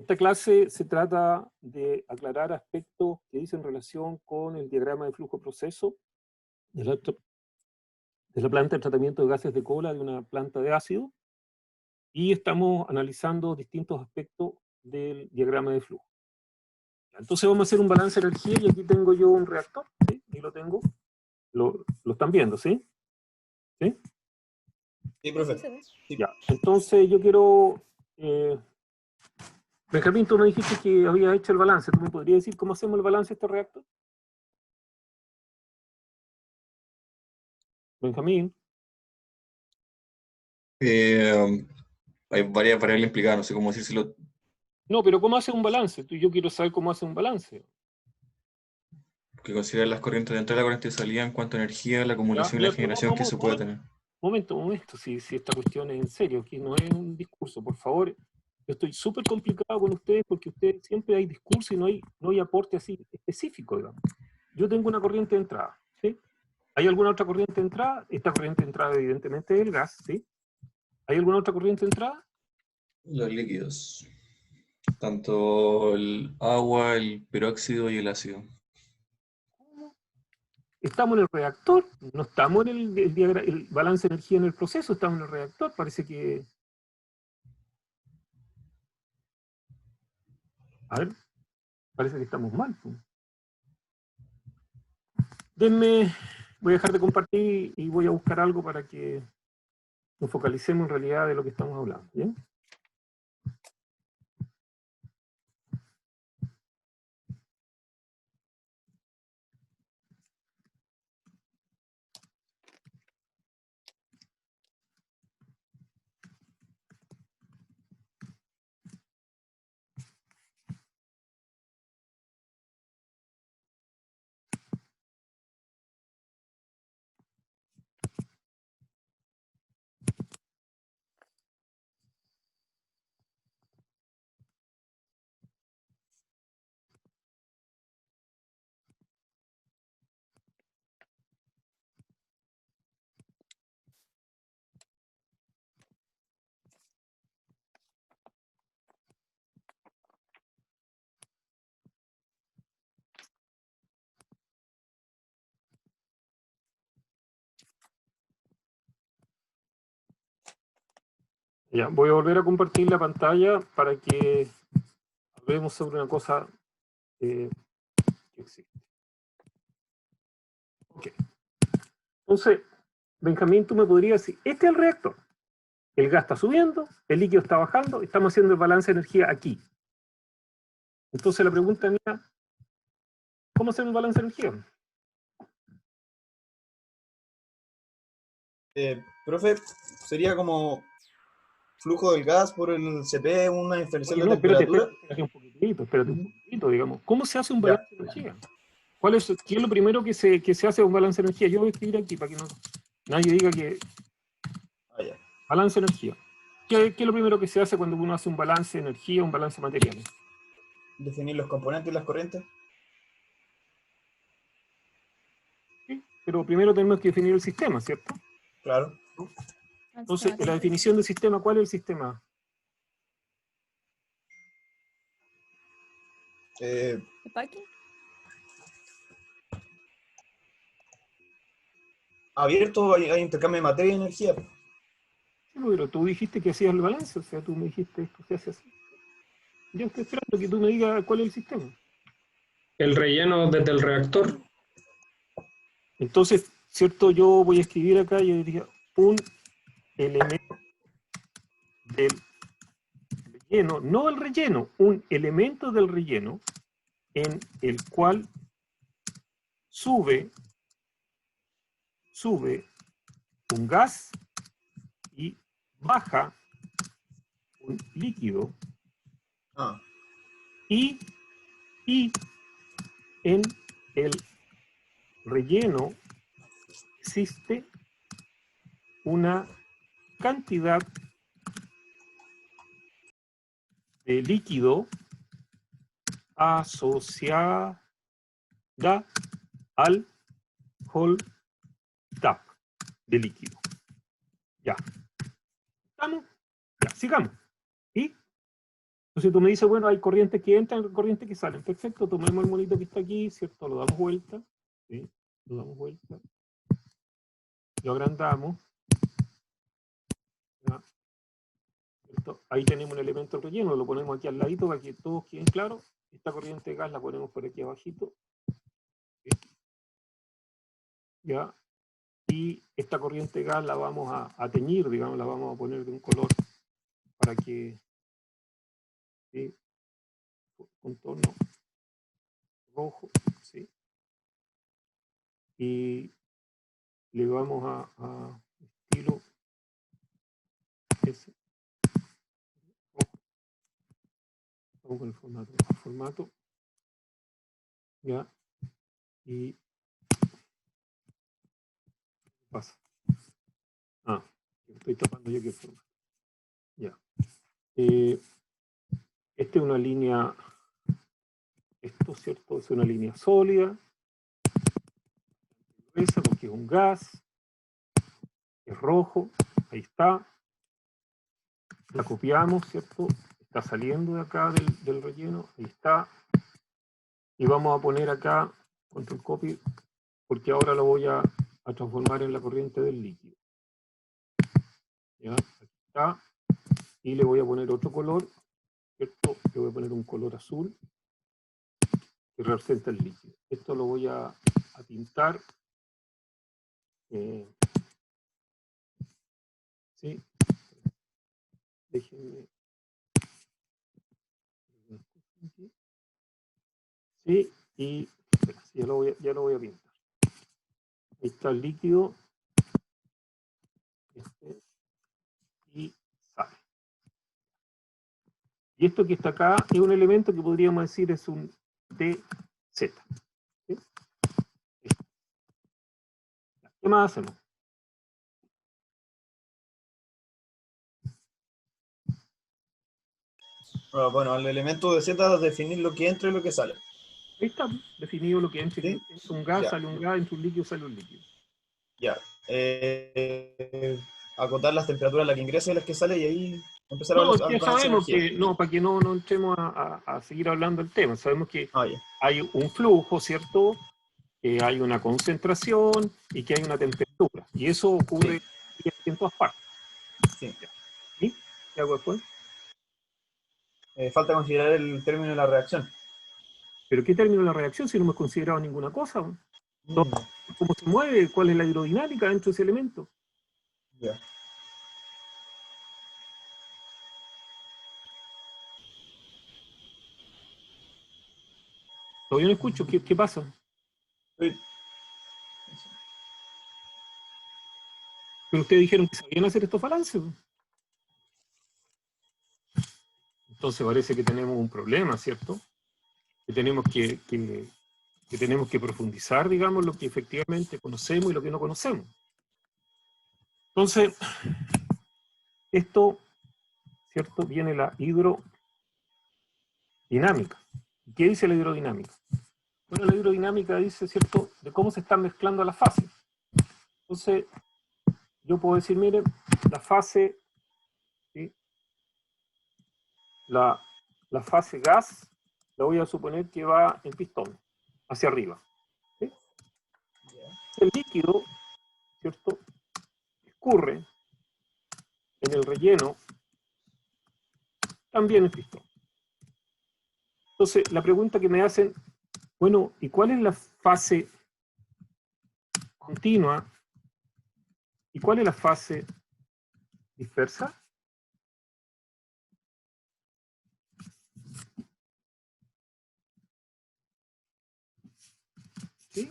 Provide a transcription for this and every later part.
Esta clase se trata de aclarar aspectos que dicen relación con el diagrama de flujo-proceso de la planta de tratamiento de gases de cola de una planta de ácido, y estamos analizando distintos aspectos del diagrama de flujo. Entonces vamos a hacer un balance de energía, y aquí tengo yo un reactor, ¿sí? Ahí lo tengo. Lo están viendo, ¿sí? ¿Sí? Sí, profe. Sí. Ya, entonces yo quiero... Benjamín, tú me dijiste que habías hecho el balance. ¿Tú me podrías decir cómo hacemos el balance de este reactor? Benjamín. Hay varias variables implicadas, no sé cómo decírselo. No, pero ¿cómo hace un balance? Yo quiero saber cómo hace un balance. Que considerar las corrientes de entrada y la corriente de salida en cuanto a energía, la acumulación y la generación que se pueda tener. Momento, si esta cuestión es en serio, aquí no es un discurso, por favor. Yo estoy súper complicado con ustedes porque ustedes siempre hay discurso y no hay aporte así específico, digamos. Yo tengo una corriente de entrada, ¿sí? ¿Hay alguna otra corriente de entrada? Esta corriente de entrada evidentemente es el gas, ¿sí? ¿Hay alguna otra corriente de entrada? Los líquidos. Tanto el agua, el peróxido y el ácido. Estamos en el reactor, no estamos en el balance de energía en el proceso, estamos en el reactor, parece que... A ver, parece que estamos mal. Denme, voy a dejar de compartir y voy a buscar algo para que nos focalicemos en realidad de lo que estamos hablando, ¿bien? Ya, voy a volver a compartir la pantalla para que hablemos sobre una cosa que existe. Ok. Entonces, Benjamín, tú me podrías decir, este es el reactor. El gas está subiendo, el líquido está bajando, estamos haciendo el balance de energía aquí. Entonces la pregunta mía, ¿cómo hacer un balance de energía? Profe, sería como flujo del gas por el CP, una diferencial Oye, de no, temperatura. espérate un poquitito, digamos. ¿Cómo se hace un Ya. balance de energía? ¿Qué es lo primero que se hace un balance de energía? Yo voy a escribir aquí para que nadie diga que Ya. balance de energía. ¿Qué es lo primero que se hace cuando uno hace un balance de energía, un balance de materiales? Definir los componentes y las corrientes. ¿Sí? Pero primero tenemos que definir el sistema, ¿cierto? Claro. Entonces, en la definición del sistema, ¿cuál es el sistema? Abierto, hay intercambio de materia y energía. Sí, pero tú dijiste que hacías el balance, o sea, tú me dijiste esto se hace así. Yo estoy esperando que tú me digas cuál es el sistema. El relleno desde el reactor. Entonces, ¿cierto? Yo voy a escribir acá, yo diría, un elemento del relleno, no el relleno, un elemento del relleno en el cual sube un gas y baja un líquido y en el relleno existe una cantidad de líquido asociada al hold tap de líquido. Ya. ¿Estamos? Ya, sigamos. ¿Y? Entonces tú me dices, bueno, hay corrientes que entran, corrientes que salen. Perfecto, tomemos el monito que está aquí, ¿cierto? Lo damos vuelta, ¿sí? Lo damos vuelta. Lo agrandamos. ¿Ya? ¿Cierto? Ahí tenemos un elemento relleno, lo ponemos aquí al ladito para que todos queden claros. Esta corriente de gas la ponemos por aquí abajito. ¿Sí? ¿Ya? Y esta corriente de gas la vamos a teñir, digamos, la vamos a poner de un color para que, ¿sí? Contorno rojo, ¿sí? Y le vamos a estilo S. Vamos con el formato, ya, y pasa. Estoy tapando yo aquí el formato. Ya. Esta es una línea, esto, ¿cierto? Es una línea sólida, gruesa porque es un gas, es rojo, ahí está. La copiamos, ¿cierto? Está saliendo de acá del relleno, ahí está. Y vamos a poner acá, control copy, porque ahora lo voy a transformar en la corriente del líquido. ¿Ya? Aquí está. Y le voy a poner otro color, ¿cierto? Le voy a poner un color azul que representa el líquido. Esto lo voy a pintar. ¿Sí? Déjenme. Sí, y ya lo voy a pintar. Ahí está el líquido. Y sale. Y esto que está acá es un elemento que podríamos decir es un DZ. ¿Sí? ¿Qué más hacemos? Bueno, el elemento de Z es definir lo que entra y lo que sale. Ahí está definido lo que entra. ¿Sí? Entra un gas, Ya. sale un gas, entra un líquido, sale un líquido. Ya. Acotar las temperaturas a las que ingresa y las que sale y ahí empezar a No, almacenar ya sabemos energía. que, no, para que no entremos a seguir hablando del tema, sabemos que Ya. hay un flujo, ¿cierto? Que hay una concentración y que hay una temperatura. Y eso ocurre en todas partes. Sí. ¿Sí? ¿Qué hago después? Falta considerar el término de la reacción. ¿Pero qué término de la reacción si no hemos considerado ninguna cosa? ¿Cómo se mueve? ¿Cuál es la hidrodinámica dentro de ese elemento? Ya. Todavía no escucho. ¿Qué pasa? Sí. Pero ustedes dijeron que sabían hacer estos balances. Entonces parece que tenemos un problema, ¿cierto? Que tenemos que profundizar, digamos, lo que efectivamente conocemos y lo que no conocemos. Entonces, esto, ¿cierto? Viene la hidrodinámica. ¿Qué dice la hidrodinámica? Bueno, la hidrodinámica dice, ¿cierto?, de cómo se están mezclando las fases. Entonces, yo puedo decir, miren, la fase, ¿sí? la fase gas, la voy a suponer que va en pistón, hacia arriba. ¿Sí? El líquido, ¿cierto?, escurre en el relleno también en pistón. Entonces, la pregunta que me hacen, bueno, ¿y cuál es la fase continua? ¿Y cuál es la fase dispersa? ¿Sí?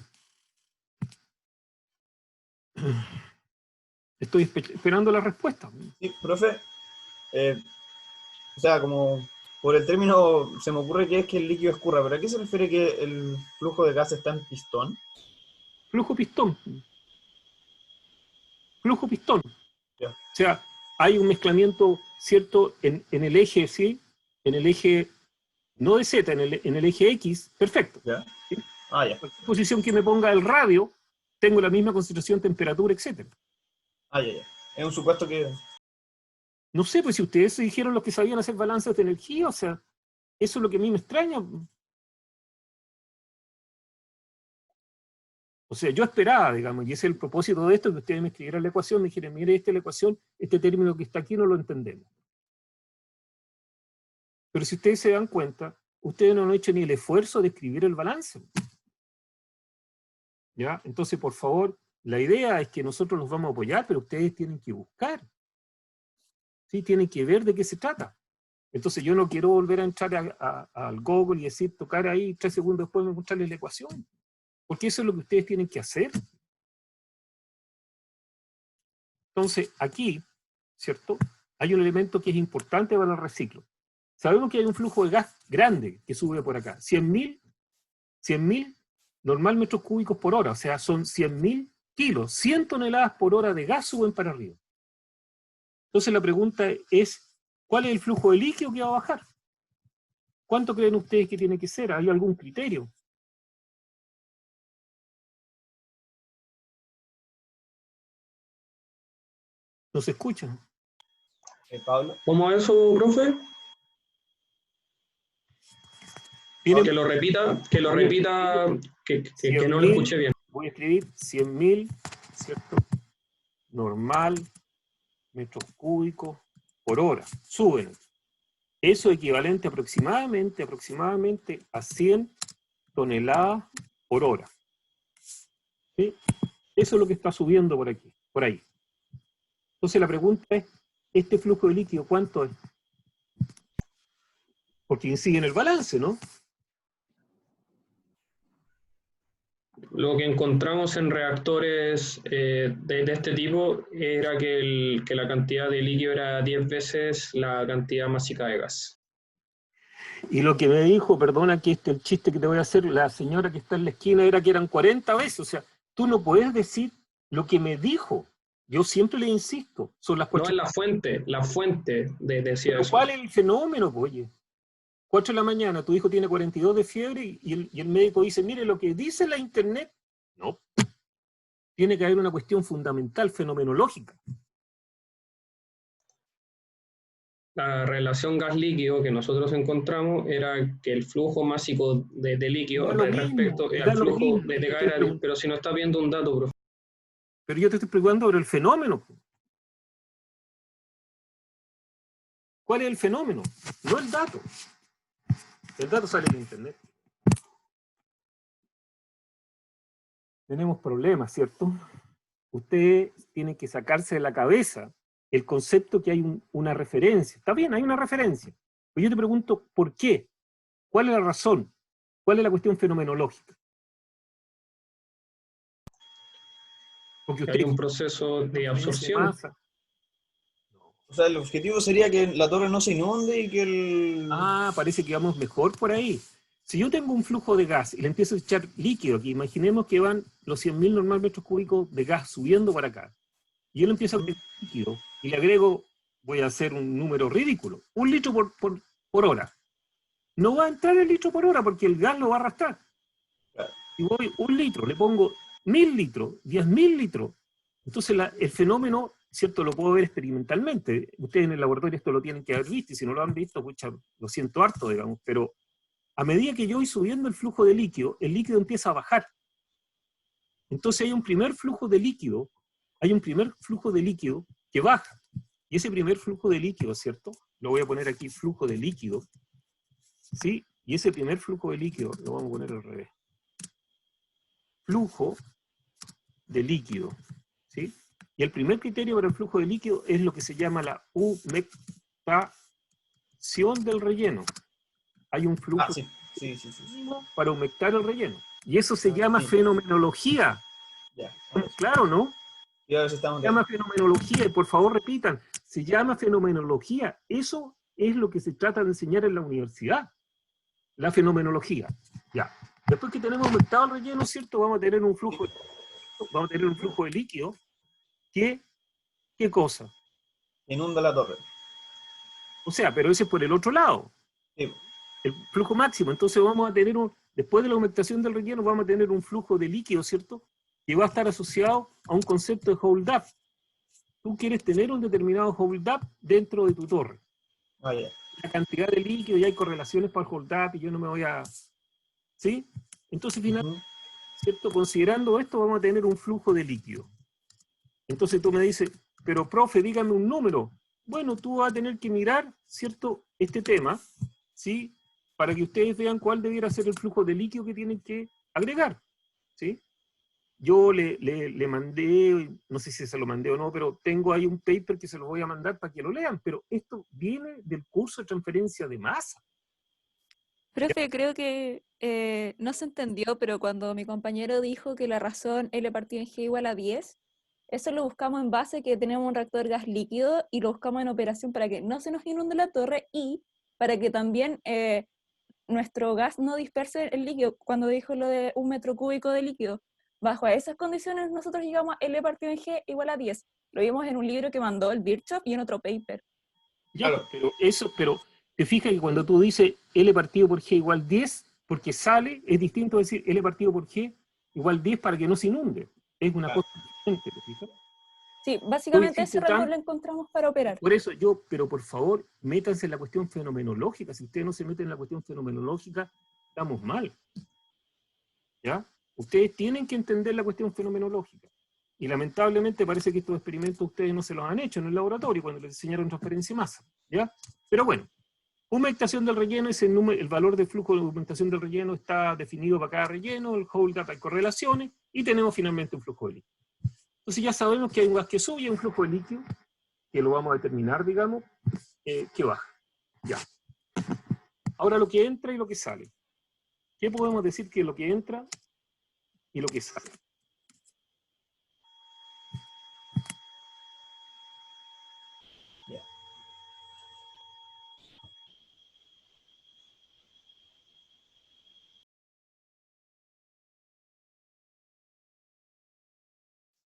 Estoy esperando la respuesta. Sí, profe. O sea, como por el término se me ocurre que es que el líquido escurra, pero ¿a qué se refiere que el flujo de gas está en pistón? Flujo pistón. Flujo pistón. Ya. O sea, hay un mezclamiento, ¿cierto?, en el eje, ¿sí? En el eje, no de Z, en el eje X, perfecto. ¿Ya? ¿Sí? Ya. Cualquier posición que me ponga el radio, tengo la misma concentración, temperatura, etc. Ya. Es un supuesto que No sé, pues si ustedes se dijeron los que sabían hacer balances de energía, o sea, eso es lo que a mí me extraña. O sea, yo esperaba, digamos, y ese es el propósito de esto, que ustedes me escribieran la ecuación, me dijeran, mire, esta es la ecuación, este término que está aquí no lo entendemos. Pero si ustedes se dan cuenta, ustedes no han hecho ni el esfuerzo de escribir el balance. ¿Ya? Entonces, por favor, la idea es que nosotros los vamos a apoyar, pero ustedes tienen que buscar. ¿Sí? Tienen que ver de qué se trata. Entonces yo no quiero volver a entrar al Google y decir, tocar ahí, 3 segundos después me mostrarles la ecuación. Porque eso es lo que ustedes tienen que hacer. Entonces, aquí, ¿cierto? Hay un elemento que es importante para el reciclo. Sabemos que hay un flujo de gas grande que sube por acá. 100.000 normal metros cúbicos por hora. O sea, son 100.000 kilos. 100 toneladas por hora de gas suben para arriba. Entonces la pregunta es, ¿cuál es el flujo de líquido que va a bajar? ¿Cuánto creen ustedes que tiene que ser? ¿Hay algún criterio? ¿No se escucha? Pablo. ¿Cómo es eso, profe? Tienen- Que lo repita, que no lo 100.000, escuché bien. voy a escribir 100.000, ¿cierto? Normal, metros cúbicos por hora. Suben. Eso es equivalente aproximadamente a 100 toneladas por hora. ¿Sí? Eso es lo que está subiendo por aquí, por ahí. Entonces la pregunta es, ¿este flujo de líquido cuánto es? Porque incide en el balance, ¿no? Lo que encontramos en reactores de este tipo era que la cantidad de líquido era 10 veces la cantidad másica de gas. Y lo que me dijo, perdona que el chiste que te voy a hacer, la señora que está en la esquina era que eran 40 veces. O sea, tú no puedes decir lo que me dijo. Yo siempre le insisto, son las 4. No, es la fuente decía Pero eso. ¿cuál es el fenómeno, oye? 4 de la mañana, tu hijo tiene 42 de fiebre y el médico dice, mire, lo que dice la internet, no. Tiene que haber una cuestión fundamental, fenomenológica. La relación gas-líquido que nosotros encontramos era que el flujo másico de líquido Da lo respecto mismo, da al lo flujo mismo, de te gas estoy era, preguntando. pero si no está viendo un dato, profe. Pero yo te estoy preguntando sobre el fenómeno. ¿Cuál es el fenómeno? No el dato. El dato sale en internet. Tenemos problemas, ¿cierto? Ustedes tienen que sacarse de la cabeza el concepto que hay una referencia. Está bien, hay una referencia. Pero yo te pregunto, ¿por qué? ¿Cuál es la razón? ¿Cuál es la cuestión fenomenológica? Porque Hay un proceso de absorción. Masa. O sea, el objetivo sería que la torre no se inunde y que el... Ah, parece que vamos mejor por ahí. Si yo tengo un flujo de gas y le empiezo a echar líquido aquí, imaginemos que van los 100.000 normal metros cúbicos de gas subiendo para acá. Y yo le empiezo a echar líquido y le agrego, voy a hacer un número ridículo, 1 litro por hora. No va a entrar el litro por hora porque el gas lo va a arrastrar. Y voy 1 litro, le pongo 1.000 litros, 10.000 litros. Entonces el fenómeno, ¿cierto? Lo puedo ver experimentalmente. Ustedes en el laboratorio esto lo tienen que haber visto, y si no lo han visto, pucha, lo siento harto, digamos, pero a medida que yo voy subiendo el flujo de líquido, el líquido empieza a bajar. Entonces hay un primer flujo de líquido que baja. Y ese primer flujo de líquido, ¿cierto? Lo voy a poner aquí, flujo de líquido, ¿sí? Y ese primer flujo de líquido, lo vamos a poner al revés. Flujo de líquido, ¿sí? Y el primer criterio para el flujo de líquido es lo que se llama la humectación del relleno. Hay un flujo Sí. para humectar el relleno. Y eso se llama fenomenología. Ya. Claro, ¿no? Ya estamos Se llama fenomenología, y por favor repitan, se llama fenomenología. Eso es lo que se trata de enseñar en la universidad. La fenomenología. Ya. Después que tenemos humectado el relleno, ¿cierto? Vamos a tener un flujo de líquido que, ¿qué cosa? Inunda la torre. O sea, pero ese es por el otro lado. Sí. El flujo máximo. Entonces vamos a tener después de la humectación del relleno, vamos a tener un flujo de líquido, ¿cierto? Que va a estar asociado a un concepto de hold up. tú quieres tener un determinado hold up dentro de tu torre. Ah, ya. La cantidad de líquido, y hay correlaciones para el hold up, y yo no me voy a... ¿Sí? Entonces, finalmente, Ujú. ¿cierto? Considerando esto, vamos a tener un flujo de líquido. Entonces tú me dices, pero profe, dígame un número. Bueno, tú vas a tener que mirar, ¿cierto?, este tema, ¿sí?, para que ustedes vean cuál debiera ser el flujo de líquido que tienen que agregar, ¿sí? Yo le mandé, no sé si se lo mandé o no, pero tengo ahí un paper que se lo voy a mandar para que lo lean, pero esto viene del curso de transferencia de masa. Profe, creo que no se entendió, pero cuando mi compañero dijo que la razón L partido en G igual a 10, eso lo buscamos en base a que tenemos un reactor gas líquido y lo buscamos en operación para que no se nos inunde la torre y para que también nuestro gas no disperse el líquido. Cuando dijo lo de 1 metro cúbico de líquido, bajo esas condiciones nosotros llegamos a L partido en G igual a 10. Lo vimos en un libro que mandó el Birchhoff y en otro paper. Ya, Claro. pero te fijas que cuando tú dices L partido por G igual 10, porque sale, es distinto decir L partido por G igual 10 para que no se inunde. Es una Claro. cosa diferente, ¿te fijas? Sí, básicamente existe ese rango tan- lo encontramos para operar. Por eso pero por favor, métanse en la cuestión fenomenológica. Si ustedes no se meten en la cuestión fenomenológica, estamos mal. ¿Ya? Ustedes tienen que entender la cuestión fenomenológica. Y lamentablemente parece que estos experimentos ustedes no se los han hecho en el laboratorio cuando les enseñaron transferencia de masa. ¿Ya? Pero bueno, humectación del relleno es el valor de flujo de humectación del relleno está definido para cada relleno, el hold up hay correlaciones, y tenemos finalmente un flujo de líquido. Entonces ya sabemos que hay un gas que sube y un flujo de líquido, que lo vamos a determinar, digamos, que baja. Ya. Ahora lo que entra y lo que sale. ¿Qué podemos decir que es lo que entra y lo que sale? Ya.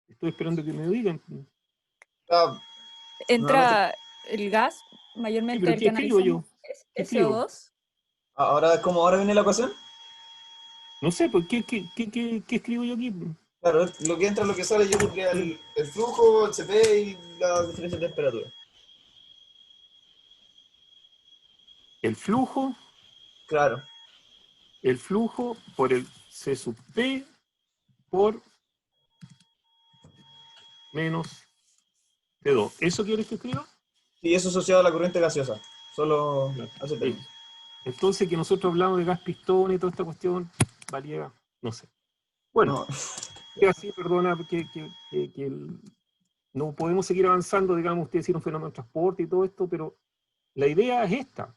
Estoy esperando que me digan. Ah, Entra el gas, Sí, mayormente pero el ¿qué que escribo yo? analizamos ¿Qué es escribo? SO2. ahora, ¿cómo ahora viene la ecuación? No sé, pues, ¿qué escribo yo aquí? Claro, lo que entra, lo que sale, yo pondría el flujo, el CP y la diferencia de temperatura. El flujo Claro. por el C sub P por menos T2. ¿Eso quieres que escriba? Y eso asociado a la corriente gaseosa. Solo Claro. hace Sí. términos. Entonces, que nosotros hablamos de gas pistón y toda esta cuestión, valía, no sé. Bueno, No. es así, perdona, no podemos seguir avanzando, digamos, ustedes hicieron fenómeno de transporte y todo esto, pero la idea es esta.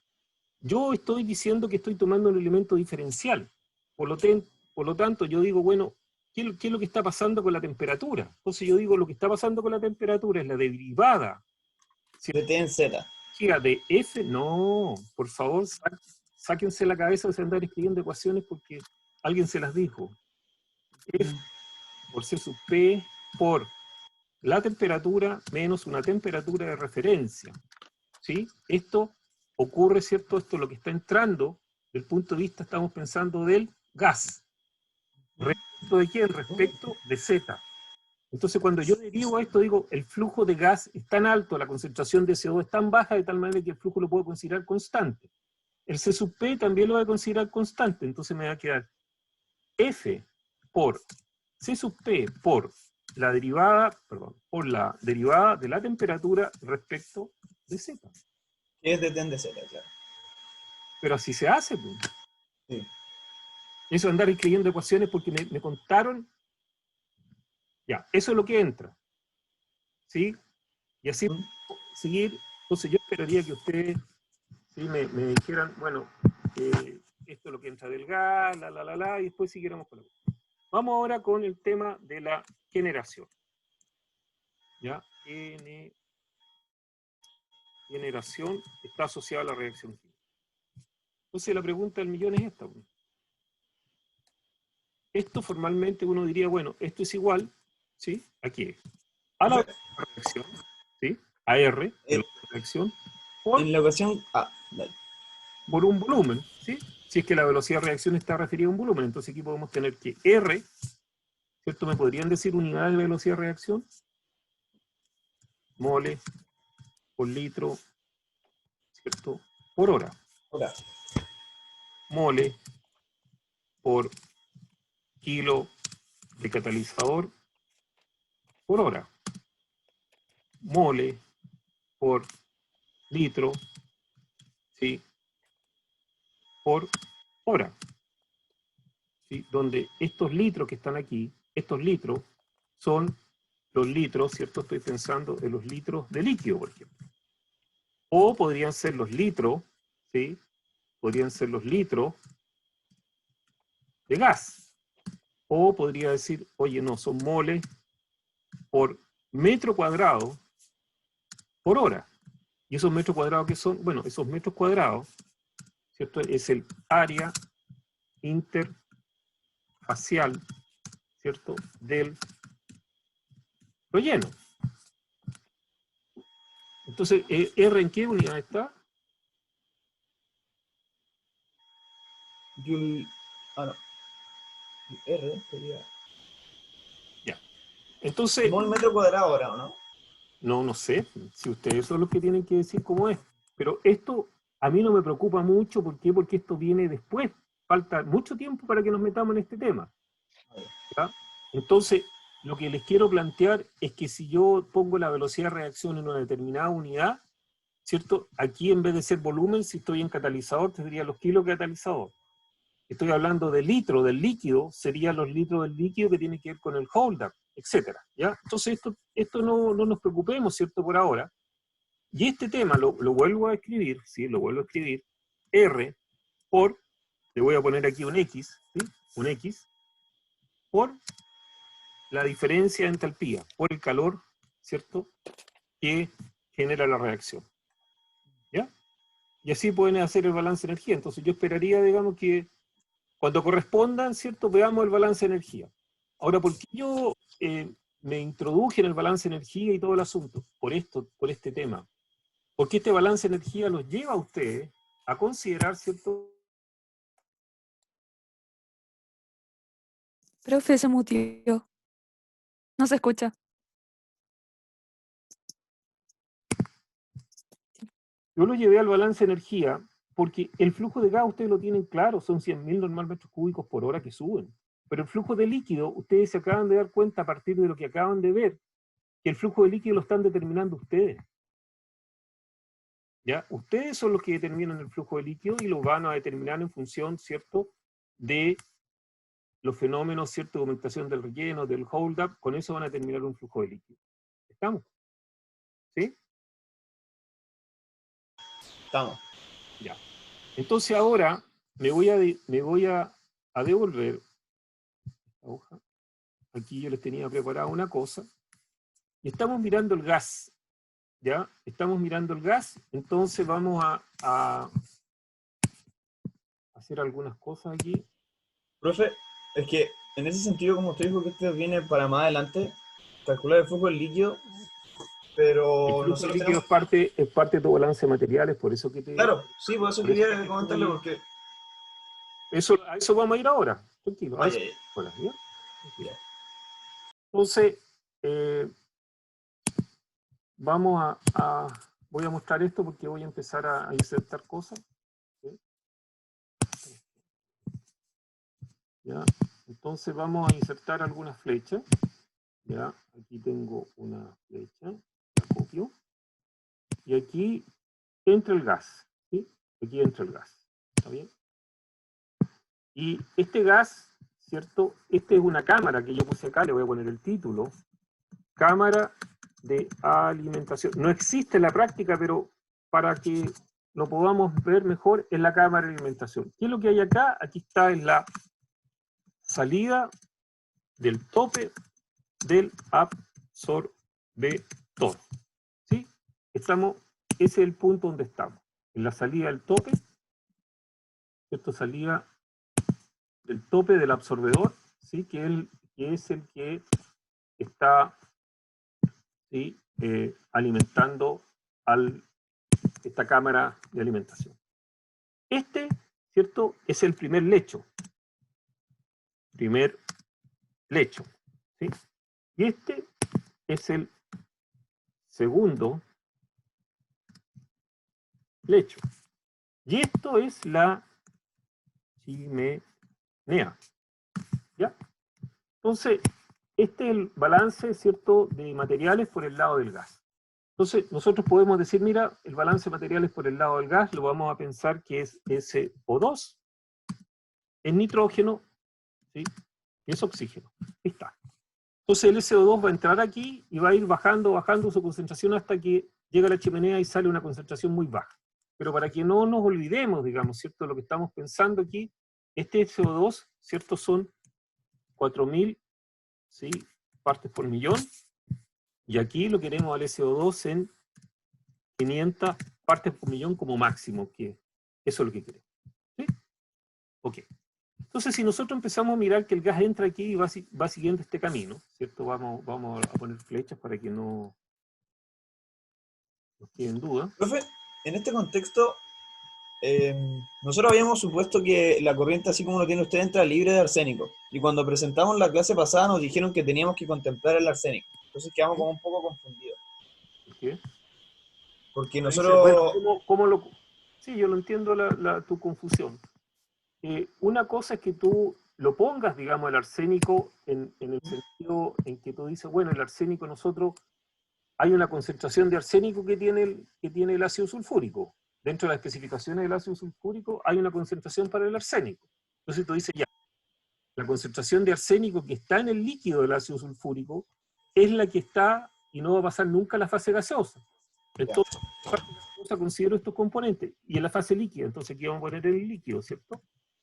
Yo estoy diciendo que estoy tomando un elemento diferencial. Por lo tanto, yo digo, bueno, ¿qué es lo que está pasando con la temperatura? Entonces yo digo, lo que está pasando con la temperatura es la derivada De T en Z. de F. No, por favor, sáquense la cabeza de andar escribiendo ecuaciones porque alguien se las dijo. F por C sub P por la temperatura menos una temperatura de referencia. ¿Sí? Esto ocurre, ¿cierto? Esto es lo que está entrando, desde el punto de vista, estamos pensando del gas. ¿Respecto de quién? Respecto de Z. Entonces, cuando yo derivo esto, digo, el flujo de gas es tan alto, la concentración de CO2 es tan baja, de tal manera que el flujo lo puedo considerar constante. El C sub P también lo voy a considerar constante, entonces me va a quedar F por C sub P por la derivada de la temperatura respecto de Z. Que es de T en Z, claro. Pero así se hace, pues. Sí. Eso de andar escribiendo ecuaciones porque me contaron. Ya, eso es lo que entra. ¿Sí? Y así seguir. Entonces yo esperaría que ustedes, ¿sí?, me dijeran, bueno, esto es lo que entra del gas, y después siguiéramos con la cuestión. Vamos ahora con el tema de la generación. ¿Ya? Generación está asociada a la reacción química. Entonces la pregunta del millón es esta. Esto formalmente uno diría, bueno, esto es igual, ¿sí? ¿A qué? A la reacción, ¿sí? A R, de la reacción, En la ecuación. Dale. por un volumen, ¿sí? Si es que la velocidad de reacción está referida a un volumen, entonces aquí podemos tener que R, ¿cierto? ¿Me podrían decir unidades de velocidad de reacción? mole por litro, ¿cierto? Por hora. Ahora, Mole por kilo de catalizador por hora. Mole por litro, ¿sí? Por hora. ¿Sí? Donde estos litros que están aquí, estos litros son los litros, ¿cierto? Estoy pensando en los litros de líquido, por ejemplo. O podrían ser los litros, ¿sí? Podrían ser los litros de gas. O podría decir, oye, no, son moles por metro cuadrado por hora. ¿Y esos metros cuadrados qué son? Bueno, esos metros cuadrados, ¿cierto? Es el área interfacial, ¿cierto? Del relleno. Entonces, ¿R en qué unidad está? Joule. Ah, no. R sería. Ya. Entonces, Mol metro cuadrado ahora, ¿o no? no sé, si ustedes son los que tienen que decir cómo es. Pero esto a mí no me preocupa mucho, ¿por qué? Porque esto viene después. Falta mucho tiempo para que nos metamos en este tema. ¿Ya? Entonces, lo que les quiero plantear es que si yo pongo la velocidad de reacción en una determinada unidad, ¿cierto? Aquí en vez de ser volumen, si estoy en catalizador, tendría los kilos de catalizador. Estoy hablando de litro del líquido, serían los litros del líquido que tiene que ver con el hold-up, etc. ¿Ya? Entonces esto no nos preocupemos, ¿cierto? Por ahora. Y este tema lo vuelvo a escribir, ¿sí? Lo vuelvo a escribir, R por, le voy a poner aquí un X, ¿sí? Un X, por la diferencia de entalpía, por el calor, ¿cierto? Que genera la reacción. ¿Ya? Y así pueden hacer el balance de energía. Entonces yo esperaría, digamos, que cuando correspondan, ¿cierto? Veamos el balance de energía. Ahora, ¿por qué yo me introduje en el balance de energía y todo el asunto? Por este tema. Porque este balance de energía los lleva a ustedes a considerar, ¿cierto? Profe, se mutió. No se escucha. Yo lo llevé al balance de energía porque el flujo de gas ustedes lo tienen claro, son 100.000 normal metros cúbicos por hora que suben. Pero el flujo de líquido, ustedes se acaban de dar cuenta a partir de lo que acaban de ver, que el flujo de líquido lo están determinando ustedes. ¿Ya? Ustedes son los que determinan el flujo de líquido y lo van a determinar en función, ¿cierto?, de los fenómenos, ¿cierto?, de aumentación del relleno, del hold-up, con eso van a determinar un flujo de líquido. ¿Estamos? ¿Sí? Estamos. Ya. Entonces ahora me voy a devolver esta hoja. Aquí yo les tenía preparada una cosa. Y estamos mirando el gas. ¿Ya? Estamos mirando el gas. Entonces vamos a hacer algunas cosas aquí. Profe, es que en ese sentido, como usted dijo que este viene para más adelante, calcular el flujo del líquido, pero El flujo nosotros líquido tenemos... es parte de tu balance de materiales, por eso que te... Claro, sí, por eso por eso quería que comentarle, porque... a eso vamos a ir ahora. Tranquilo. A Ay, eso ay, ahora, ¿ya? Tranquilo. ya. Entonces, vamos voy a mostrar esto porque voy a empezar a insertar cosas. ¿Sí? ¿Ya? Entonces vamos a insertar algunas flechas. ¿Ya? Aquí tengo una flecha, la copio. Y aquí entra el gas. ¿Sí? Aquí entra el gas. ¿Está bien? Y este gas, ¿cierto? Esta es una cámara que yo puse acá, le voy a poner el título. Cámara de alimentación. No existe en la práctica, pero para que lo podamos ver mejor, es la cámara de alimentación. ¿Qué es lo que hay acá? Aquí está en la salida del tope del absorbedor. ¿Sí? Ese es el punto donde estamos. En la salida del tope, ¿cierto? Salida del tope del absorbedor, ¿sí? Que es el que está, ¿sí? Alimentando esta cámara de alimentación. ¿Cierto? Es el primer lecho. ¿Sí? Y este es el segundo lecho. Y esto es la chimenea. ¿Ya? Entonces, este es el balance, ¿cierto?, de materiales por el lado del gas. Entonces, nosotros podemos decir, mira, el balance de materiales por el lado del gas lo vamos a pensar que es SO2, es nitrógeno, ¿sí?, y es oxígeno. Ahí está. Entonces el SO2 va a entrar aquí y va a ir bajando su concentración hasta que llega a la chimenea y sale una concentración muy baja. Pero para que no nos olvidemos, digamos, ¿cierto?, lo que estamos pensando aquí, este SO2, ¿cierto?, son 4.000, ¿sí?, partes por millón, y aquí lo queremos al SO2 en 500 partes por millón como máximo, que eso es lo que queremos. ¿Sí? Ok. Entonces, si nosotros empezamos a mirar que el gas entra aquí y va siguiendo este camino, ¿cierto? Vamos a poner flechas para que no nos quede en duda. Profe, en este contexto, nosotros habíamos supuesto que la corriente, así como lo tiene usted, entra libre de arsénico. Y cuando presentamos la clase pasada nos dijeron que teníamos que contemplar el arsénico. Entonces quedamos como un poco confundidos. ¿Por qué? Porque Dice, nosotros... bueno, sí, yo lo entiendo tu confusión. Una cosa es que tú lo pongas, digamos, el arsénico en el sentido en que tú dices, bueno, el arsénico nosotros, hay una concentración de arsénico que tiene el ácido sulfúrico. Dentro de las especificaciones del ácido sulfúrico hay una concentración para el arsénico. Entonces tú dices, ya, la concentración de arsénico que está en el líquido del ácido sulfúrico es la que está y no va a pasar nunca a la fase gaseosa. Entonces, en la fase gaseosa considero estos componentes. Y en la fase líquida, entonces, ¿qué vamos a poner en el líquido, cierto?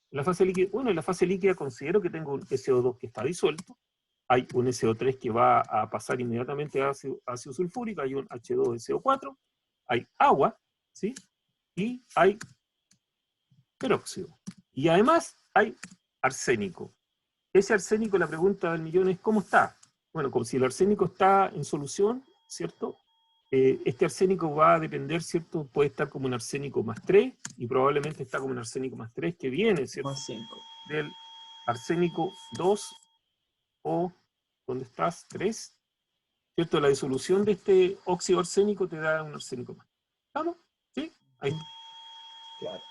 En la fase líquida, bueno, en la fase líquida considero que tengo un SO2 que está disuelto, hay un SO3 que va a pasar inmediatamente a ácido sulfúrico, hay un H2SO4, hay agua, ¿sí? Y hay peróxido. Y además hay arsénico. Ese arsénico, la pregunta del millón es, ¿cómo está? Bueno, como si el arsénico está en solución, ¿cierto? Este arsénico va a depender, ¿cierto? Puede estar como un arsénico más 3, y probablemente está como un arsénico más 3, que viene, ¿cierto?, Más 5. del arsénico 2, o, ¿dónde estás? 3, ¿cierto? La disolución de este óxido arsénico te da un arsénico más. ¿Vamos? ¿Sí? Ahí está. Claro.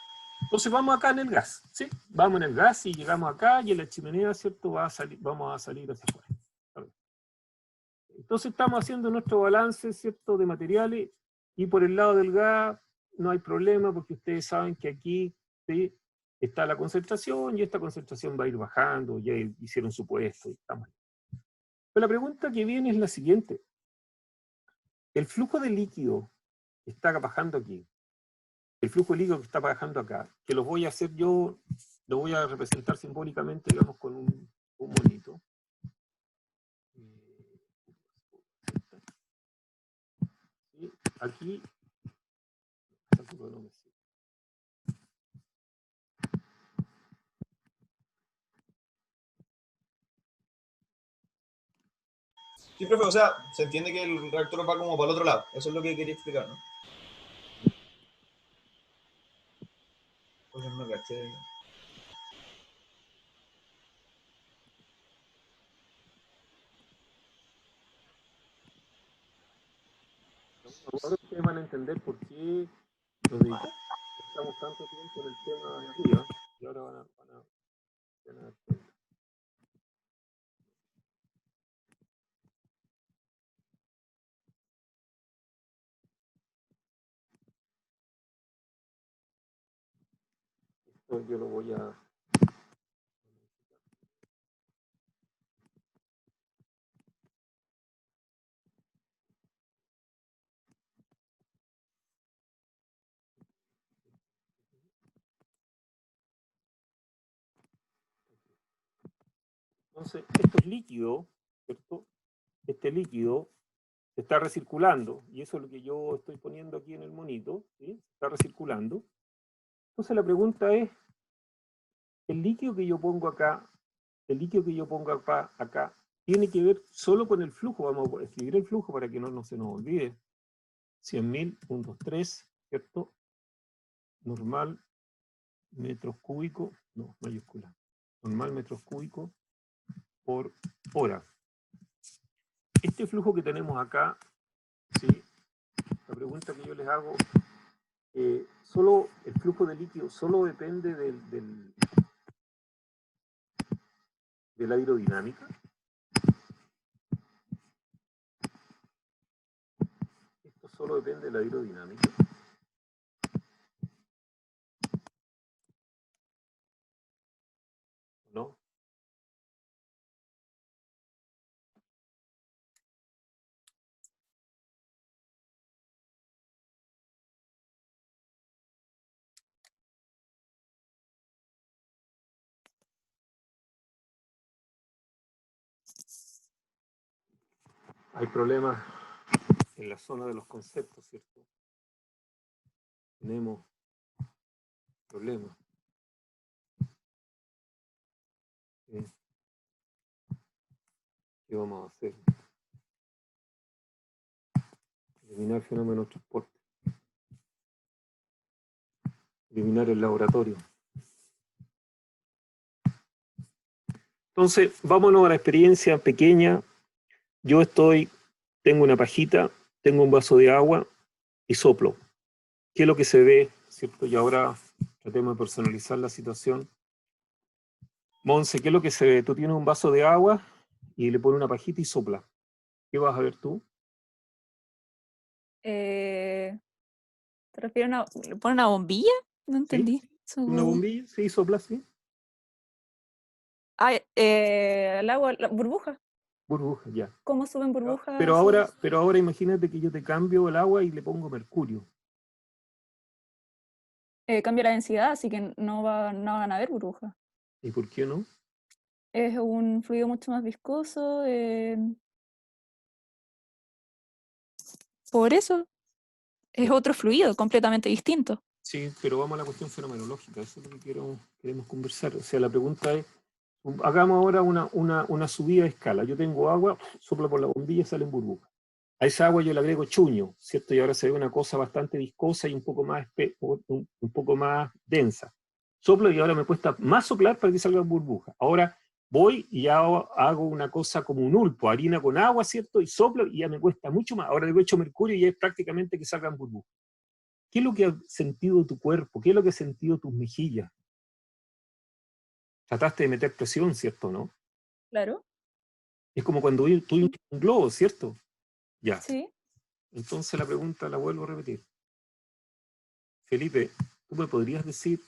Entonces vamos acá en el gas, ¿sí? Vamos en el gas y llegamos acá y en la chimenea, ¿cierto?, vamos a salir hacia afuera. Entonces estamos haciendo nuestro balance, ¿cierto?, de materiales, y por el lado del gas no hay problema porque ustedes saben que aquí, ¿sí?, está la concentración y esta concentración va a ir bajando, ya hicieron su puesto y estamos ahí. Pero la pregunta que viene es la siguiente. El flujo de líquido que está bajando aquí, el flujo de líquido que está bajando acá, que lo voy a hacer yo, lo voy a representar simbólicamente, digamos, con un monito. ¿Sí? Aquí, Sí, profe, o sea, se entiende que el reactor va como para el otro lado. Eso es lo que quería explicar, ¿no? Pues no caché. Ahora ustedes van a entender por qué nos dedicamos tanto tiempo en el tema de arriba, y ahora van a tener. Esto yo lo voy a... Entonces, esto es líquido, ¿cierto? Este líquido se está recirculando, y eso es lo que yo estoy poniendo aquí en el monito, ¿sí? Se está recirculando. Entonces la pregunta es, el líquido que yo pongo acá, acá, tiene que ver solo con el flujo. Vamos a escribir el flujo para que no se nos olvide. 100.000.3, ¿cierto? Normal metros cúbicos, no, mayúscula. Normal metros cúbicos por hora. Este flujo que tenemos acá, ¿sí?, pregunta que yo les hago, solo el flujo de líquido solo depende de la aerodinámica. Esto solo depende de la aerodinámica. ¿No? Hay problemas en la zona de los conceptos, ¿cierto? Tenemos problemas. ¿Qué vamos a hacer? Eliminar fenómeno de transporte. Eliminar el laboratorio. Entonces, vámonos a la experiencia pequeña. Yo tengo una pajita, tengo un vaso de agua y soplo. ¿Qué es lo que se ve? ¿Cierto? Y ahora tratemos de personalizar la situación. Monse, ¿qué es lo que se ve? Tú tienes un vaso de agua y le pones una pajita y sopla. ¿Qué vas a ver tú? ¿Te refieres a ¿le pone una bombilla? No entendí. ¿Una bombilla? Sí, sopla, sí. Ah, el agua, la burbuja. Burbuja, ya. ¿Cómo suben burbujas? Pero ahora imagínate que yo te cambio el agua y le pongo mercurio. Cambia la densidad, así que no van a haber burbujas. ¿Y por qué no? Es un fluido mucho más viscoso. Por eso es otro fluido completamente distinto. Sí, pero vamos a la cuestión fenomenológica, eso es lo que queremos conversar. O sea, la pregunta es, hagamos ahora una subida de escala. Yo tengo agua, soplo por la bombilla y salen burbujas. A esa agua yo le agrego chuño, ¿cierto? Y ahora se ve una cosa bastante viscosa y un poco más densa. Soplo y ahora me cuesta más soplar para que salgan burbujas. Ahora voy y hago una cosa como un ulpo, harina con agua, ¿cierto? Y soplo y ya me cuesta mucho más. Ahora le echo mercurio y ya es prácticamente que salgan burbujas. ¿Qué es lo que ha sentido tu cuerpo? ¿Qué es lo que ha sentido tus mejillas? Trataste de meter presión, ¿cierto? ¿No? Claro. Es como cuando tú inflas un globo, ¿cierto? Ya. Sí. Entonces la pregunta la vuelvo a repetir. Felipe, ¿tú me podrías decir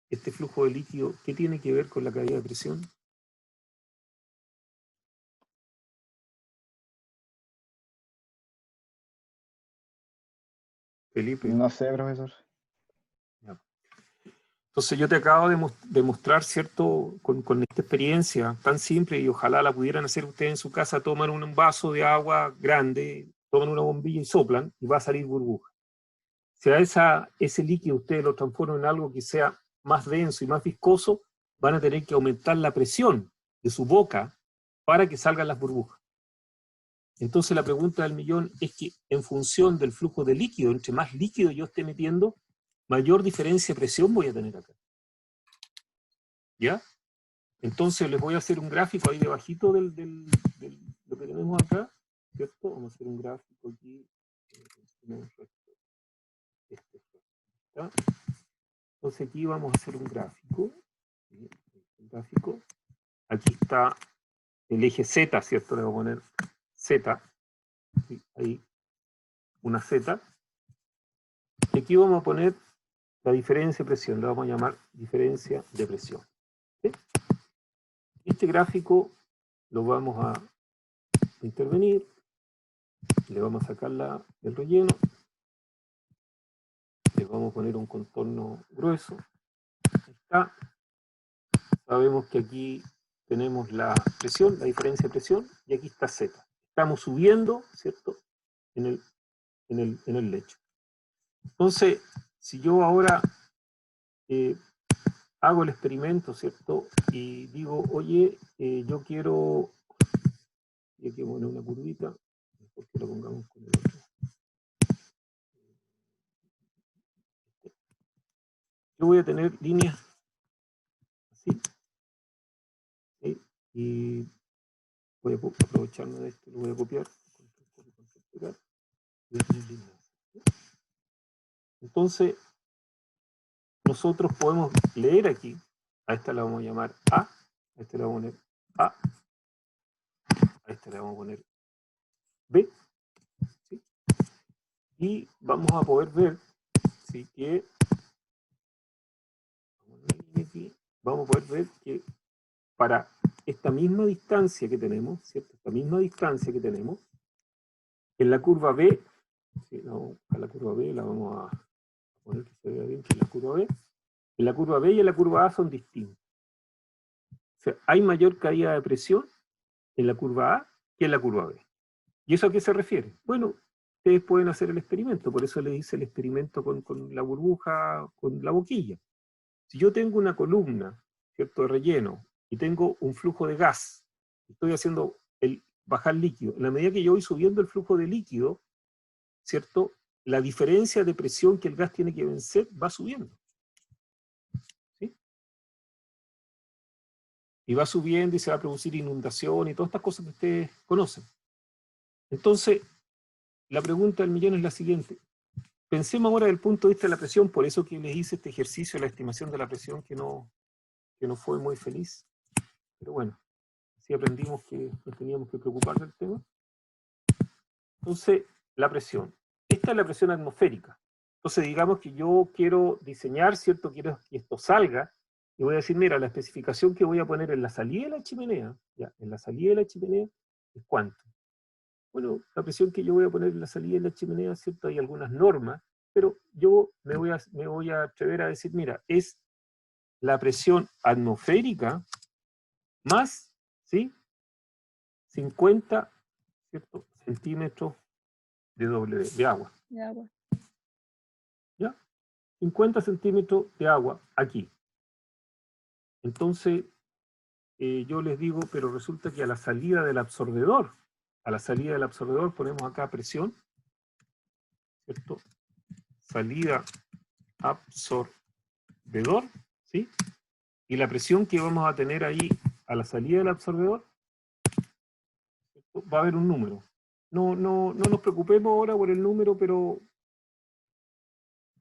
este flujo de líquido qué tiene que ver con la caída de presión? Felipe. No sé, profesor. Entonces yo te acabo de mostrar, ¿cierto? Con esta experiencia tan simple, y ojalá la pudieran hacer ustedes en su casa, toman un vaso de agua grande, toman una bombilla y soplan, y va a salir burbuja. Si a ese líquido ustedes lo transforman en algo que sea más denso y más viscoso, van a tener que aumentar la presión de su boca para que salgan las burbujas. Entonces la pregunta del millón es que en función del flujo de líquido, entre más líquido yo esté metiendo, mayor diferencia de presión voy a tener acá. ¿Ya? Entonces les voy a hacer un gráfico ahí debajito de lo que tenemos acá, ¿cierto? Vamos a hacer un gráfico aquí. ¿Ya? Entonces aquí vamos a hacer un gráfico. Aquí está el eje Z, ¿cierto? Le voy a poner Z. Ahí una Z. Y aquí vamos a poner la diferencia de presión. La vamos a llamar diferencia de presión. ¿Sí? Este gráfico lo vamos a intervenir. Le vamos a sacar el relleno. Le vamos a poner un contorno grueso. Ahí está. Sabemos que aquí tenemos la presión, la diferencia de presión, y aquí está Z. Estamos subiendo, ¿cierto? En el lecho. Entonces, si yo ahora hago el experimento, ¿cierto? Y digo, oye, yo quiero, y aquí poner una curvita, mejor que lo pongamos con el otro. Yo voy a tener líneas así, ¿sí? Y voy a aprovecharme de esto, lo voy a copiar. Voy a tener líneas. Entonces, nosotros podemos leer aquí, a esta la vamos a llamar A, a esta le vamos a poner A, a esta le vamos a poner B, ¿sí? Y vamos a poder ver, ¿sí? Que vamos a poder ver que para esta misma distancia que tenemos, ¿cierto? Esta misma distancia que tenemos, en la curva B, ¿sí? No, a la curva B la vamos a poner que se vea bien, que es la curva B. En la curva B y en la curva A son distintos. O sea, hay mayor caída de presión en la curva A que en la curva B. ¿Y eso a qué se refiere? Bueno, ustedes pueden hacer el experimento, por eso les hice el experimento con la burbuja, con la boquilla. Si yo tengo una columna, ¿cierto?, de relleno, y tengo un flujo de gas, estoy haciendo el bajar líquido, en la medida que yo voy subiendo el flujo de líquido, ¿cierto?, la diferencia de presión que el gas tiene que vencer va subiendo. ¿Sí? Y va subiendo y se va a producir inundación y todas estas cosas que ustedes conocen. Entonces, la pregunta del millón es la siguiente. Pensemos ahora desde el punto de vista de la presión, por eso que les hice este ejercicio, la estimación de la presión, que no fue muy feliz. Pero bueno, así aprendimos que nos teníamos que preocupar del tema. Entonces, la presión. Esta es la presión atmosférica. Entonces, digamos que yo quiero diseñar, ¿cierto? Quiero que esto salga, y voy a decir, mira, la especificación que voy a poner en la salida de la chimenea, ya, en la salida de la chimenea, es cuánto. Bueno, la presión que yo voy a poner en la salida de la chimenea, ¿cierto? Hay algunas normas, pero yo me voy a atrever a decir, mira, es la presión atmosférica más, ¿sí?, 50, ¿cierto?, centímetros de agua. De agua. ¿Ya? 50 centímetros de agua aquí. Entonces, yo les digo, pero resulta que a la salida del absorbedor ponemos acá presión, ¿cierto? Salida absorbedor, ¿sí? Y la presión que vamos a tener ahí a la salida del absorbedor, ¿cierto?, va a haber un número. No nos preocupemos ahora por el número, pero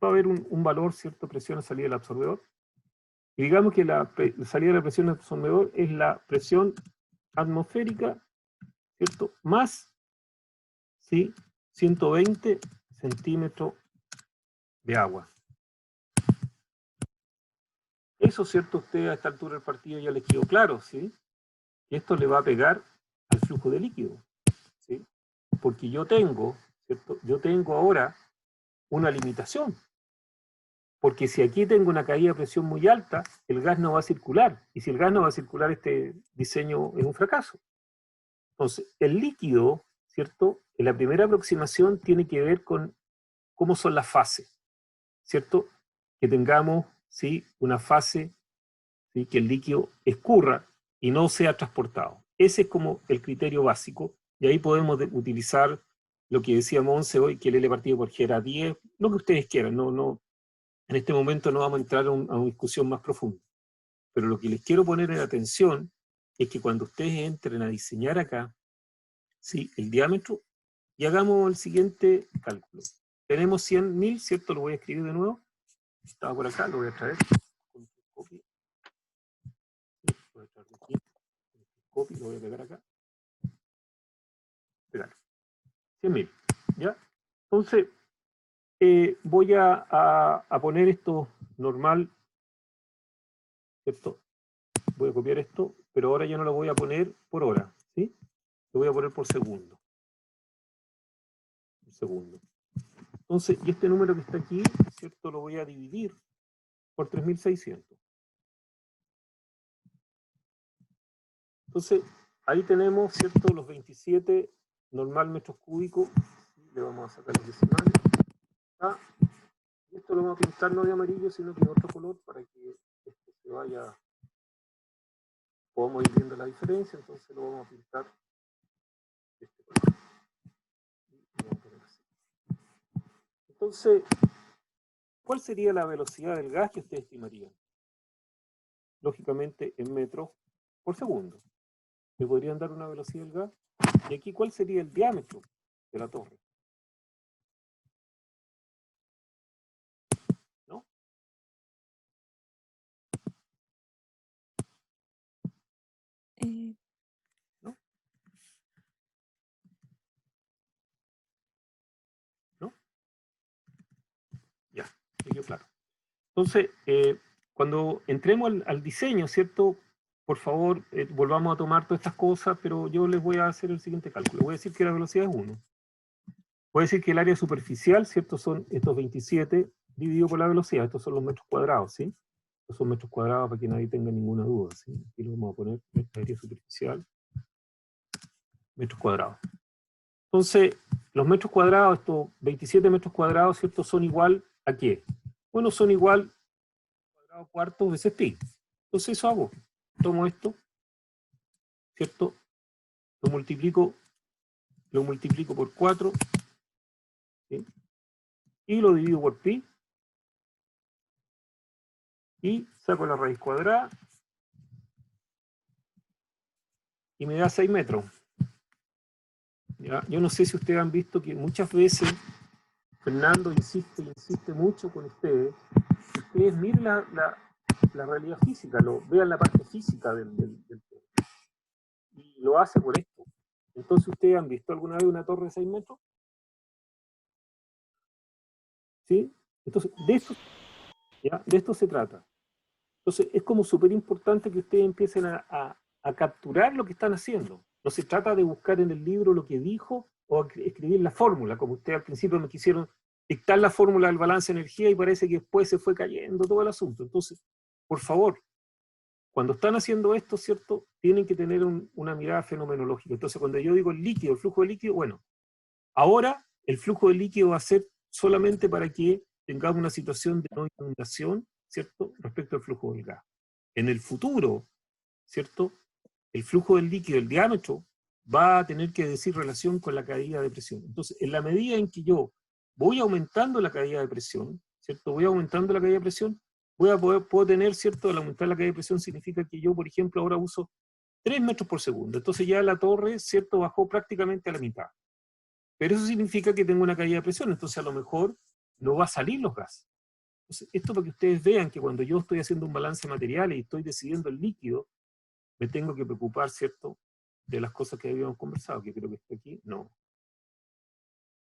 va a haber un valor, ¿cierto?, presión a salida del absorbedor. Y digamos que la salida de la presión del absorbedor es la presión atmosférica, ¿cierto?, más, ¿sí?, 120 centímetros de agua. Eso, ¿cierto?, usted a esta altura del partido ya les quedó claro, ¿sí? Que esto le va a pegar al flujo de líquido, ¿sí? Porque yo tengo, ¿cierto?, yo tengo ahora una limitación. Porque si aquí tengo una caída de presión muy alta, el gas no va a circular. Y si el gas no va a circular, este diseño es un fracaso. Entonces, el líquido, ¿cierto?, en la primera aproximación tiene que ver con cómo son las fases, ¿cierto? Que tengamos, ¿sí?, una fase, ¿sí?, que el líquido escurra y no sea transportado. Ese es como el criterio básico, y ahí podemos utilizar lo que decía Monse hoy, que el L partido por G era 10, lo que ustedes quieran, en este momento no vamos a entrar a una discusión más profunda. Pero lo que les quiero poner en atención es que cuando ustedes entren a diseñar acá, ¿sí?, el diámetro, y hagamos el siguiente cálculo. Tenemos 100.000, ¿cierto? Lo voy a escribir de nuevo. Estaba por acá, lo voy a traer. Copy. Lo voy a traer de aquí. Copy, lo voy a pegar acá. Pegar. 100.000, ¿ya? Entonces, voy a poner esto normal, ¿cierto? Voy a copiar esto, pero ahora ya no lo voy a poner por hora, ¿sí? Lo voy a poner por segundo. Un segundo. Entonces, y este número que está aquí, ¿cierto?, lo voy a dividir por 3.600. Entonces, ahí tenemos, ¿cierto?, los 27 normal metros cúbicos. Le vamos a sacar los decimales. Ah, y esto lo vamos a pintar no de amarillo, sino que de otro color para que esto se vaya, podamos ir viendo la diferencia. Entonces lo vamos a pintar de este color. Y vamos a poner así. Entonces, ¿cuál sería la velocidad del gas que ustedes estimarían? Lógicamente en metros por segundo. ¿Me podrían dar una velocidad del gas? Y aquí, ¿cuál sería el diámetro de la torre? quedó claro. Entonces, cuando entremos al diseño, ¿cierto? Por favor, volvamos a tomar todas estas cosas, pero yo les voy a hacer el siguiente cálculo. Voy a decir que la velocidad es 1. Voy a decir que el área superficial, ¿cierto? Son estos 27 dividido por la velocidad. Estos son los metros cuadrados, ¿sí? Estos son metros cuadrados para que nadie tenga ninguna duda, ¿sí? Aquí lo vamos a poner, esta área superficial, metros cuadrados. Entonces, los metros cuadrados, estos 27 metros cuadrados, ¿cierto? Son igual ¿a qué? Bueno, son igual cuadrado cuarto veces pi. Entonces eso hago. Tomo esto, ¿cierto? Lo multiplico por 4, ¿sí? Y lo divido por pi, y saco la raíz cuadrada, y me da 6 metros. ¿Ya? Yo no sé si ustedes han visto que muchas veces Fernando insiste mucho con ustedes. Ustedes miren la realidad física, vean la parte física del tema. Y lo hace por esto. Entonces, ¿ustedes han visto alguna vez una torre de 6 metros? ¿Sí? Entonces, de esto se trata. Entonces, es como súper importante que ustedes empiecen a capturar lo que están haciendo. No se trata de buscar en el libro lo que dijo o escribir la fórmula, como ustedes al principio me quisieron dictar la fórmula del balance de energía y parece que después se fue cayendo todo el asunto. Entonces, por favor, cuando están haciendo esto, ¿cierto? Tienen que tener una mirada fenomenológica. Entonces, cuando yo digo el líquido, el flujo de líquido, bueno, ahora el flujo de líquido va a ser solamente para que tengamos una situación de no inundación, ¿cierto? Respecto al flujo del gas. En el futuro, ¿cierto? El flujo del líquido, el diámetro, va a tener que decir relación con la caída de presión. Entonces, en la medida en que yo voy aumentando la caída de presión, ¿cierto? Voy aumentando la caída de presión, puedo tener, ¿cierto? Al aumentar la caída de presión significa que yo, por ejemplo, ahora uso 3 metros por segundo. Entonces ya la torre, ¿cierto? Bajó prácticamente a la mitad. Pero eso significa que tengo una caída de presión, entonces a lo mejor no va a salir los gases. Entonces, esto para que ustedes vean que cuando yo estoy haciendo un balance de materiales y estoy decidiendo el líquido, me tengo que preocupar, ¿cierto?, de las cosas que habíamos conversado, que creo que está aquí, no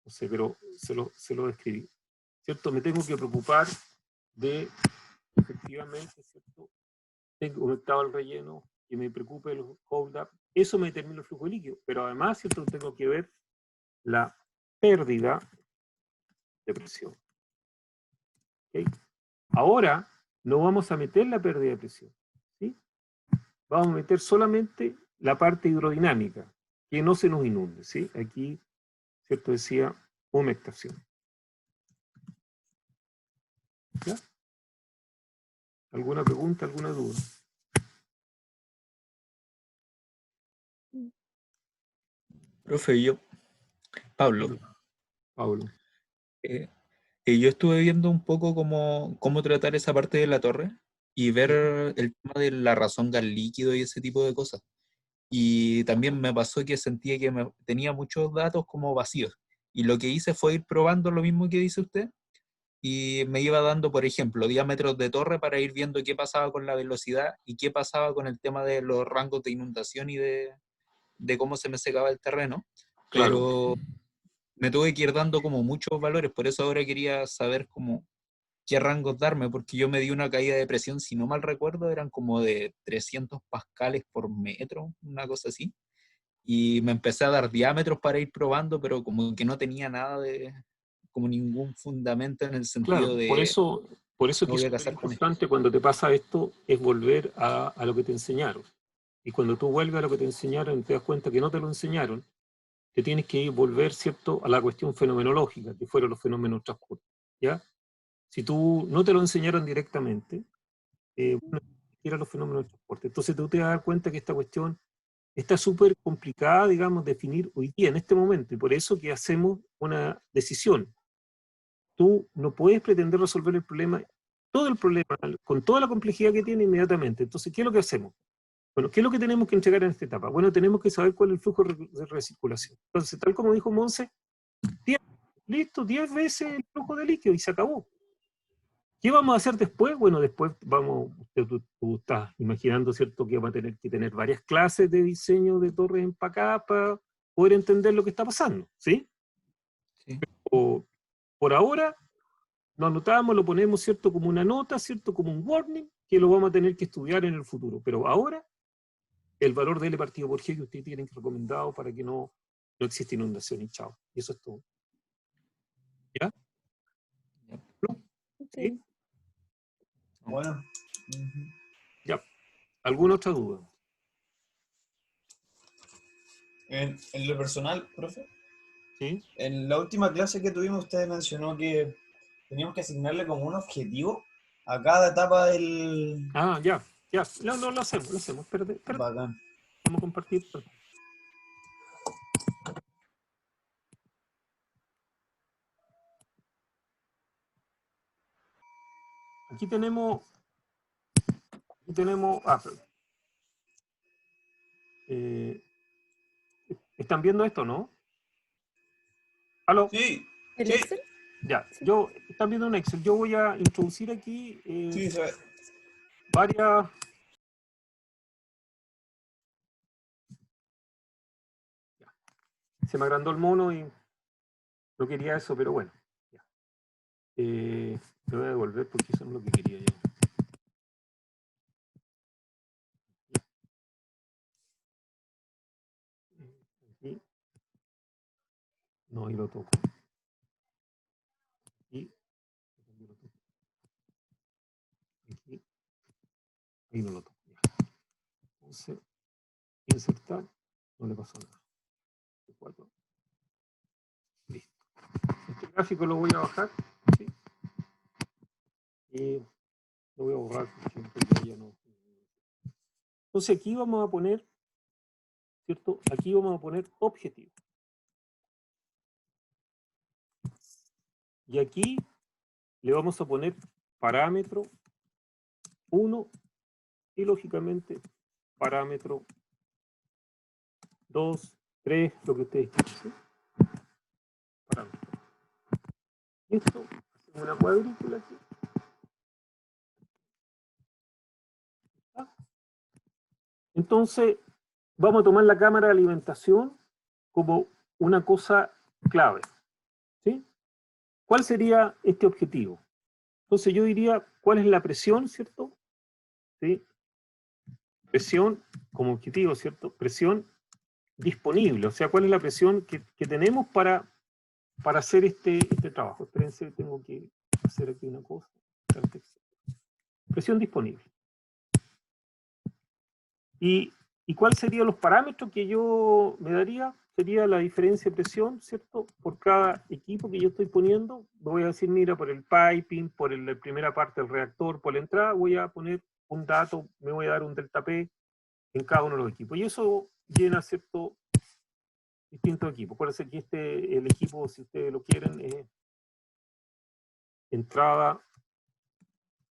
sé, pero se lo escribí, ¿cierto? Me tengo que preocupar de, efectivamente, ¿cierto?, tengo conectado al relleno, que me preocupe los hold up, eso me determina el flujo de líquido, pero además, ¿cierto?, tengo que ver la pérdida de presión. ¿Okay? Ahora no vamos a meter la pérdida de presión, ¿sí? Vamos a meter solamente la parte hidrodinámica, que no se nos inunde, ¿sí? Aquí, ¿cierto? Decía humectación. ¿Ya? ¿Alguna pregunta, alguna duda? Profe, Pablo, Pablo. yo estuve viendo un poco cómo tratar esa parte de la torre y ver el tema de la razón gas líquido y ese tipo de cosas. Y también me pasó que sentía que tenía muchos datos como vacíos. Y lo que hice fue ir probando lo mismo que dice usted, y me iba dando, por ejemplo, diámetros de torre para ir viendo qué pasaba con la velocidad y qué pasaba con el tema de los rangos de inundación y de cómo se me secaba el terreno. Claro. Pero me tuve que ir dando como muchos valores, por eso ahora quería saber como qué rangos darme, porque yo me di una caída de presión, si no mal recuerdo, eran como de 300 pascales por metro, una cosa así, y me empecé a dar diámetros para ir probando, pero como que no tenía nada como ningún fundamento en el sentido Claro, de por eso me que voy es a casar con esto. importante cuando te pasa esto, es volver a lo que te enseñaron. Y cuando tú vuelves a lo que te enseñaron y te das cuenta que no te lo enseñaron, te tienes que volver, ¿cierto?, a la cuestión fenomenológica, que fueron los fenómenos de transporte, ¿ya? Si tú no te lo enseñaron directamente, bueno, eran los fenómenos de transporte. Entonces tú te vas a dar cuenta que esta cuestión está súper complicada, digamos, definir hoy día, en este momento, y por eso que hacemos una decisión. Tú no puedes pretender resolver el problema, todo el problema, con toda la complejidad que tiene inmediatamente. Entonces, ¿qué es lo que hacemos? Bueno, ¿qué es lo que tenemos que entregar en esta etapa? Bueno, tenemos que saber cuál es el flujo de recirculación. Entonces, tal como dijo Monse, 10 veces el flujo de líquido y se acabó. ¿Qué vamos a hacer después? Bueno, después tú estás imaginando, ¿cierto?, que vamos a tener que tener varias clases de diseño de torres empacadas para poder entender lo que está pasando, ¿sí? Sí. Por ahora, Lo anotamos, lo ponemos, ¿cierto? Como una nota, ¿cierto? Como un warning, que lo vamos a tener que estudiar en el futuro. Pero ahora, el valor de L partido por G que ustedes tienen que recomendado para que no exista inundación y chao. Y eso es todo. ¿Ya? ¿Sí? Sí. Bueno. Ya. ¿Alguna otra duda? En lo personal, profe, ¿Sí? en la última clase que tuvimos, usted mencionó que teníamos que asignarle como un objetivo a cada etapa del... Ah, ya. Ya. No, lo hacemos. Espérate. Bacán. Vamos a compartir. Aquí tenemos. ¿Están viendo esto, no? ¿Aló? Sí, ¿El sí, Excel? Ya. Sí. Están viendo un Excel. Yo voy a introducir aquí sí, se ve. varias. Ya. Se me agrandó el mono y no quería eso, pero bueno. Ya. Me voy a devolver porque eso no es lo que quería yo. Aquí. No, ahí lo toco. Aquí. Aquí. Ahí no lo toco. Ya. Entonces, insertar. No le pasó nada. 4. Listo. Este gráfico lo voy a bajar. ¿Sí? Y lo voy a borrar porque ya no. Entonces aquí vamos a poner, ¿cierto? Aquí vamos a poner objetivo. Y aquí le vamos a poner parámetro 1 y lógicamente parámetro 2, 3, lo que ustedes quieran. ¿Sí? Parámetro. Esto, una cuadrícula aquí. Entonces, vamos a tomar la cámara de alimentación como una cosa clave. ¿Sí? ¿Cuál sería este objetivo? Entonces yo diría, ¿cuál es la presión, cierto? ¿Sí? Presión como objetivo, ¿cierto? Presión disponible, o sea, ¿cuál es la presión que tenemos para hacer este trabajo? Espérense, tengo que hacer aquí una cosa. Presión disponible. ¿Y cuáles serían los parámetros que yo me daría? Sería la diferencia de presión, ¿cierto? Por cada equipo que yo estoy poniendo. Voy a decir, mira, por el piping, por la primera parte del reactor, por la entrada, voy a poner un dato, me voy a dar un delta P en cada uno de los equipos. Y eso llena, ¿cierto?, distintos equipos. Acuérdense que el equipo, si ustedes lo quieren, es entrada,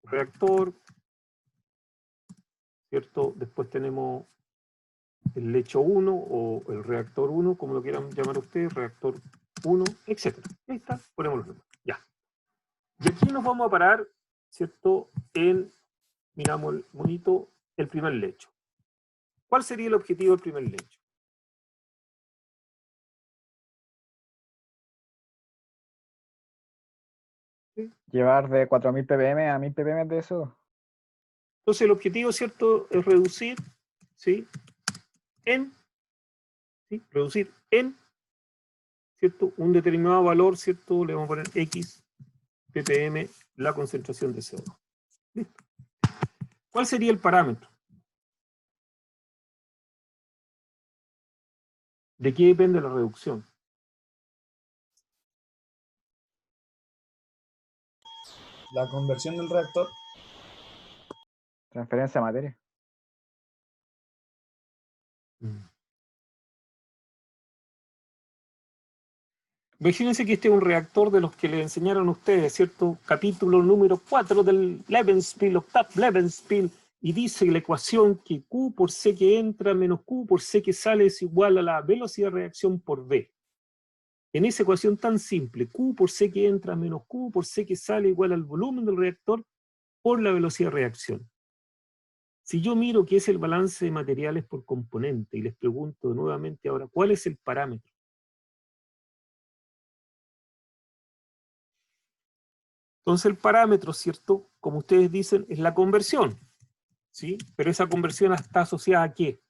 reactor, ¿cierto? Después tenemos el lecho 1 o el reactor 1, como lo quieran llamar ustedes, reactor 1, etc. Ahí está, ponemos los números. Ya. Y aquí nos vamos a parar, ¿cierto? Miramos el monito, el primer lecho. ¿Cuál sería el objetivo del primer lecho? ¿Sí? Llevar de 4000 ppm a 1000 ppm de eso. Entonces el objetivo, ¿cierto?, es reducir, ¿sí? Reducir en, ¿cierto?, un determinado valor, ¿cierto? Le vamos a poner X ppm la concentración de CO2. ¿Listo? ¿Cuál sería el parámetro? ¿De qué depende la reducción? La conversión del reactor. Transferencia de materia. Imagínense que este es un reactor de los que le enseñaron a ustedes, ¿cierto? Capítulo número 4 del Lebensspiel, octavo Lebensspiel, y dice la ecuación que Q por C que entra menos Q por C que sale es igual a la velocidad de reacción por V. En esa ecuación tan simple, Q por C que entra menos Q por C que sale igual al volumen del reactor por la velocidad de reacción. Si yo miro qué es el balance de materiales por componente y les pregunto nuevamente ahora, ¿cuál es el parámetro? Entonces el parámetro, ¿cierto? Como ustedes dicen, es la conversión, ¿sí? Pero esa conversión está asociada ¿a qué?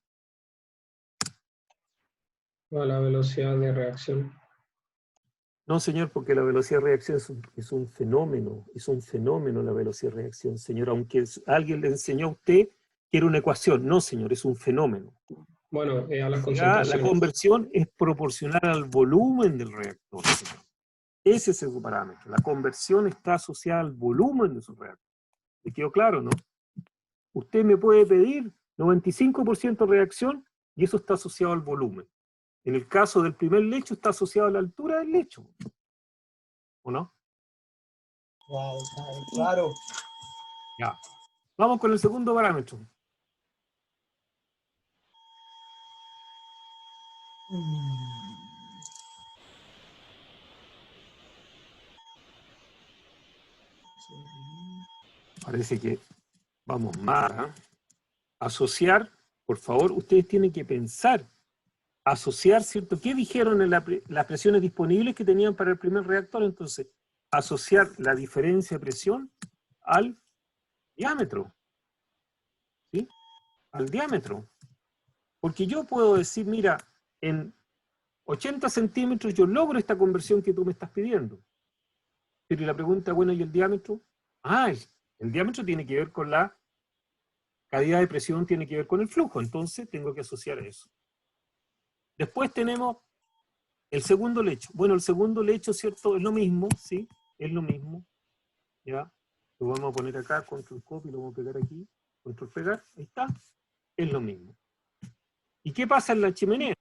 A la velocidad de reacción. No, señor, porque la velocidad de reacción es un fenómeno la velocidad de reacción, señor, aunque alguien le enseñó a usted que era una ecuación. No, señor, es un fenómeno. Bueno, a las La concentraciones. conversión es proporcional al volumen del reactor, señor. Ese es su parámetro. La conversión está asociada al volumen de su reactor. ¿Le quedó claro, no? Usted me puede pedir 95% reacción y eso está asociado al volumen. En el caso del primer lecho está asociado a la altura del lecho. ¿O no? Claro. Ya. Vamos con el segundo parámetro. Parece que vamos mal, ¿eh? Asociar, por favor, ustedes tienen que pensar, asociar, ¿cierto? ¿Qué dijeron en las presiones disponibles que tenían para el primer reactor? Entonces, asociar la diferencia de presión al diámetro, ¿sí? Al diámetro. Porque yo puedo decir, mira, en 80 centímetros yo logro esta conversión que tú me estás pidiendo. Pero la pregunta, bueno, ¿y el diámetro? Ah, el diámetro tiene que ver con la calidad de presión, tiene que ver con el flujo, entonces tengo que asociar eso. Después tenemos el segundo lecho. Bueno, el segundo lecho, ¿cierto? Es lo mismo, ¿sí? Es lo mismo. ¿Ya? Lo vamos a poner acá, control copy, lo vamos a pegar aquí, control pegar, ahí está. Es lo mismo. ¿Y qué pasa en la chimenea?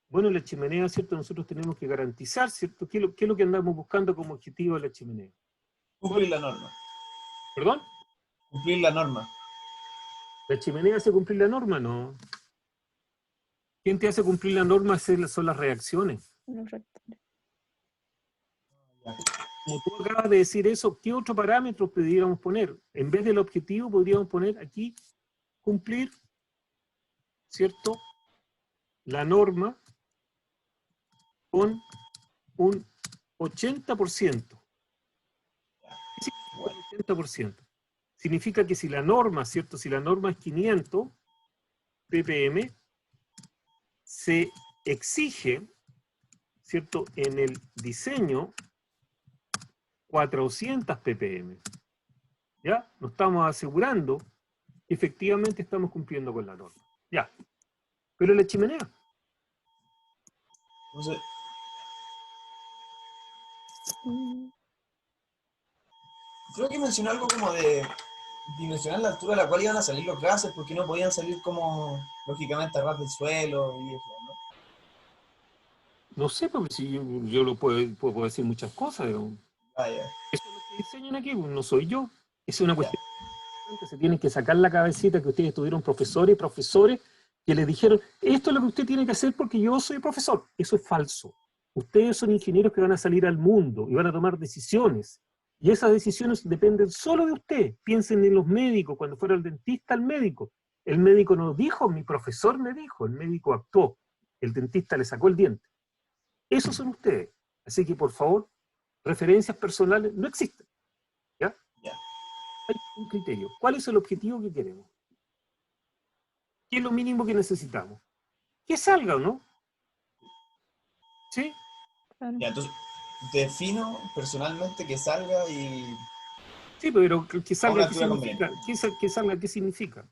Bueno, en la chimenea, ¿cierto? Nosotros tenemos que garantizar, ¿cierto? ¿Qué es lo que andamos buscando como objetivo de la chimenea? Cumplir la norma. ¿Perdón? Cumplir la norma. ¿La chimenea hace cumplir la norma? No. ¿Quién te hace cumplir la norma? Son las reacciones. Los reactores. Como tú acabas de decir eso, ¿qué otro parámetro pudiéramos poner? En vez del objetivo, podríamos poner aquí, cumplir, ¿cierto? La norma con un 80%. ¿Qué significa un 80%? Significa que si la norma, ¿cierto? Si la norma es 500 ppm, se exige, ¿cierto? En el diseño 400 ppm. ¿Ya? Nos estamos asegurando que efectivamente estamos cumpliendo con la norma. Ya. Pero la chimenea. Entonces, creo que mencionó algo como de dimensionar la altura a la cual iban a salir los gases, porque no podían salir como, lógicamente, a ras del suelo y eso, ¿no? No sé, porque si yo lo puedo decir muchas cosas. Pero Ah, ya. eso es lo que diseñan aquí, pues, no soy yo. Es una cuestión que se tienen que sacar la cabecita, que ustedes tuvieron profesores y profesores que les dijeron, esto es lo que usted tiene que hacer porque yo soy profesor. Eso es falso. Ustedes son ingenieros que van a salir al mundo y van a tomar decisiones. Y esas decisiones dependen solo de usted. Piensen en los médicos, cuando fuera el dentista, el médico. El médico no dijo, mi profesor me dijo, el médico actuó. El dentista le sacó el diente. Esos son ustedes. Así que, por favor, referencias personales no existen. ¿Ya? Ya. Hay un criterio. ¿Cuál es el objetivo que queremos? ¿Qué es lo mínimo que necesitamos? Que salga, ¿o no? ¿Sí? Claro. Ya, entonces, defino personalmente que salga y Sí, pero que a una salga, ¿qué altura significa? conveniente. Que salga, ¿qué significa?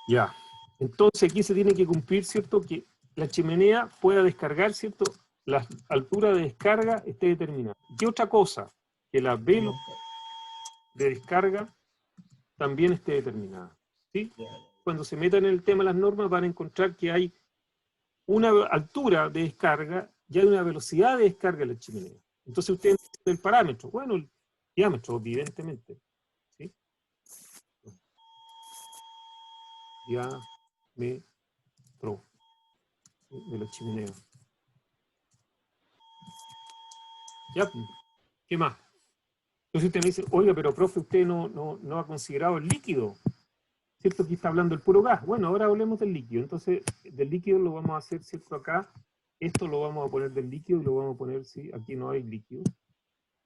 Ya. Entonces aquí se tiene que cumplir, ¿cierto? Que la chimenea pueda descargar, ¿cierto? La altura de descarga esté determinada. ¿Qué otra cosa? Que la velo de descarga también esté determinada. ¿Sí? Ya, ya. Cuando se metan en el tema de las normas van a encontrar que hay una altura de descarga y hay una velocidad de descarga en la chimenea. Entonces ustedes el parámetro, bueno, el diámetro, evidentemente. ¿Sí? Diámetro de la chimenea. Ya, ¿qué más? Entonces usted me dice, oiga, pero profe, usted no ha considerado el líquido. ¿Cierto? Aquí está hablando del puro gas. Bueno, ahora hablemos del líquido. Entonces, del líquido lo vamos a hacer, ¿cierto? Acá esto lo vamos a poner del líquido y lo vamos a poner, sí, aquí no hay líquido,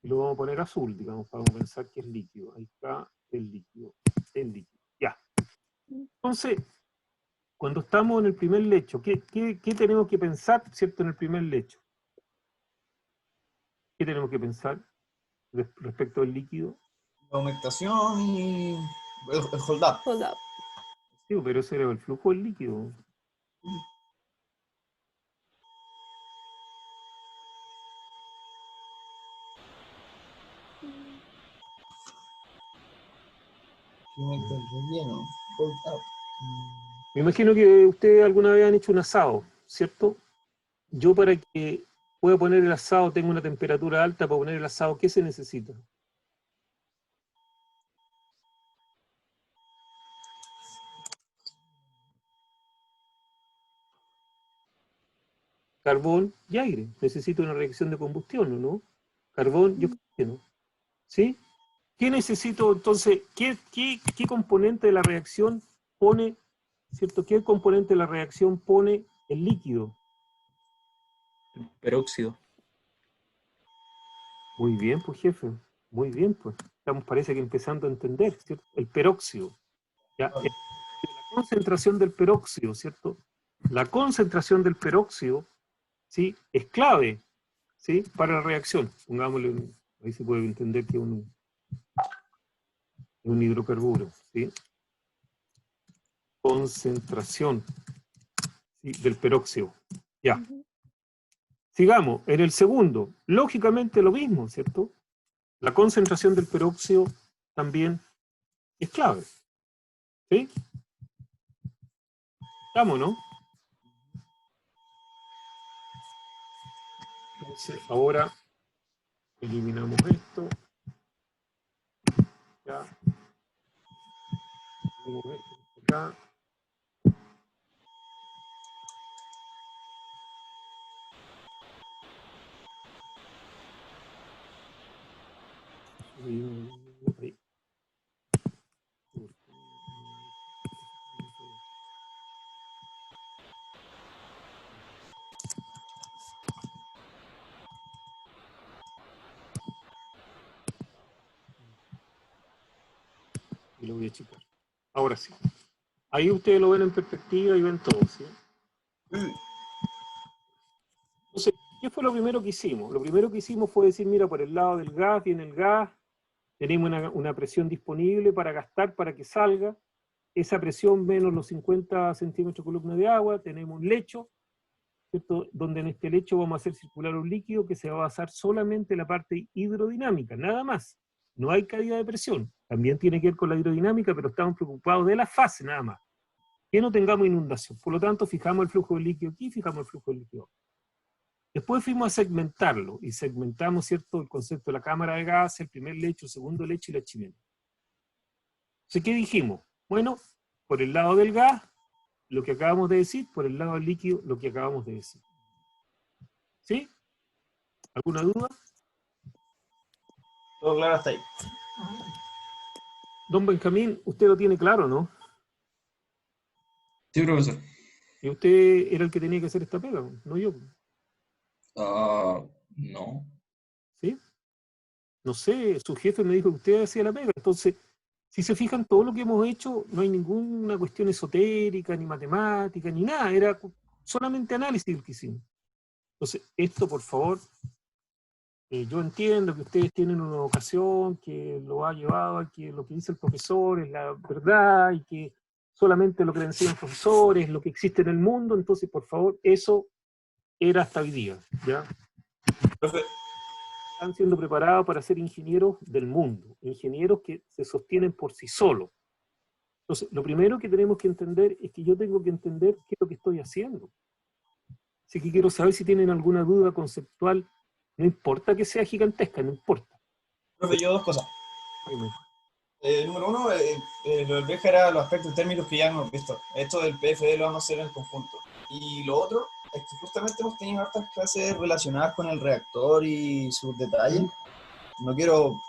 y lo vamos a poner azul, digamos, para pensar que es líquido. Ahí está el líquido, ya. Entonces, cuando estamos en el primer lecho, ¿qué tenemos que pensar, cierto, en el primer lecho? ¿Qué tenemos que pensar respecto al líquido? La humectación y el hold up. Hold up. Sí, pero ese era el flujo del líquido. Humecta el relleno. Hold up. Me imagino que ustedes alguna vez han hecho un asado, ¿cierto? Yo para que pueda poner el asado, tengo una temperatura alta para poner el asado, ¿qué se necesita? Carbón y aire. Necesito una reacción de combustión, ¿no? Carbón y oxígeno. ¿Sí? ¿Qué necesito entonces? ¿Qué componente de la reacción pone, ¿cierto? ¿Qué componente de la reacción pone el líquido? Peróxido. Muy bien, pues jefe. Muy bien, pues. Estamos, parece que empezando a entender, ¿cierto? El peróxido. ¿Ya? La concentración del peróxido, ¿cierto? La concentración del peróxido, ¿sí? Es clave, ¿sí? Para la reacción. Pongámosle, ahí se puede entender que es un hidrocarburo, ¿sí? Concentración, ¿sí? Del peróxido. Ya. Sigamos, en el segundo, lógicamente lo mismo, ¿cierto? La concentración del peróxido también es clave. ¿Sí? ¿Estamos, no? Entonces, ahora eliminamos esto. Ya. Eliminamos esto acá. Ahí. Y lo voy a checar. Ahora sí. Ahí ustedes lo ven en perspectiva y ven todo, ¿sí? Entonces, ¿qué fue lo primero que hicimos? Lo primero que hicimos fue decir, mira, por el lado del gas viene el gas, tenemos una presión disponible para gastar para que salga, esa presión menos los 50 centímetros columna de agua, tenemos un lecho, ¿cierto? Donde en este lecho vamos a hacer circular un líquido que se va a basar solamente en la parte hidrodinámica, nada más. No hay caída de presión, también tiene que ver con la hidrodinámica, pero estamos preocupados de la fase nada más. Que no tengamos inundación. Por lo tanto, fijamos el flujo de líquido aquí, fijamos el flujo de líquido. Después fuimos a segmentarlo, y segmentamos, ¿cierto?, el concepto de la cámara de gas, el primer lecho, el segundo lecho y la chimenea. Entonces, ¿qué dijimos? Bueno, por el lado del gas, lo que acabamos de decir, por el lado del líquido, lo que acabamos de decir. ¿Sí? ¿Alguna duda? Todo claro hasta ahí. Don Benjamín, usted lo tiene claro, ¿no? Sí, profesor. Y usted era el que tenía que hacer esta pega, no yo. No. ¿Sí? No sé, su jefe me dijo que usted hacía la pega. Entonces, si se fijan, todo lo que hemos hecho, no hay ninguna cuestión esotérica, ni matemática, ni nada. Era solamente análisis el que hicimos. Entonces, esto, por favor, yo entiendo que ustedes tienen una vocación que lo ha llevado a que lo que dice el profesor es la verdad y que solamente lo que le enseñan los profesores es lo que existe en el mundo. Entonces, por favor, eso era hasta hoy día, ¿ya? Profe, Están siendo preparados para ser ingenieros del mundo, ingenieros que se sostienen por sí solos. Entonces, lo primero que tenemos que entender es que yo tengo que entender qué es lo que estoy haciendo. Así que quiero saber si tienen alguna duda conceptual, no importa que sea gigantesca, no importa. profe, yo dos cosas. Dime. Número uno, lo del viaje era los aspectos térmicos que ya hemos visto. Esto del PFD lo vamos a hacer en conjunto. Y lo otro es que justamente hemos tenido hartas clases relacionadas con el reactor y sus detalles. No quiero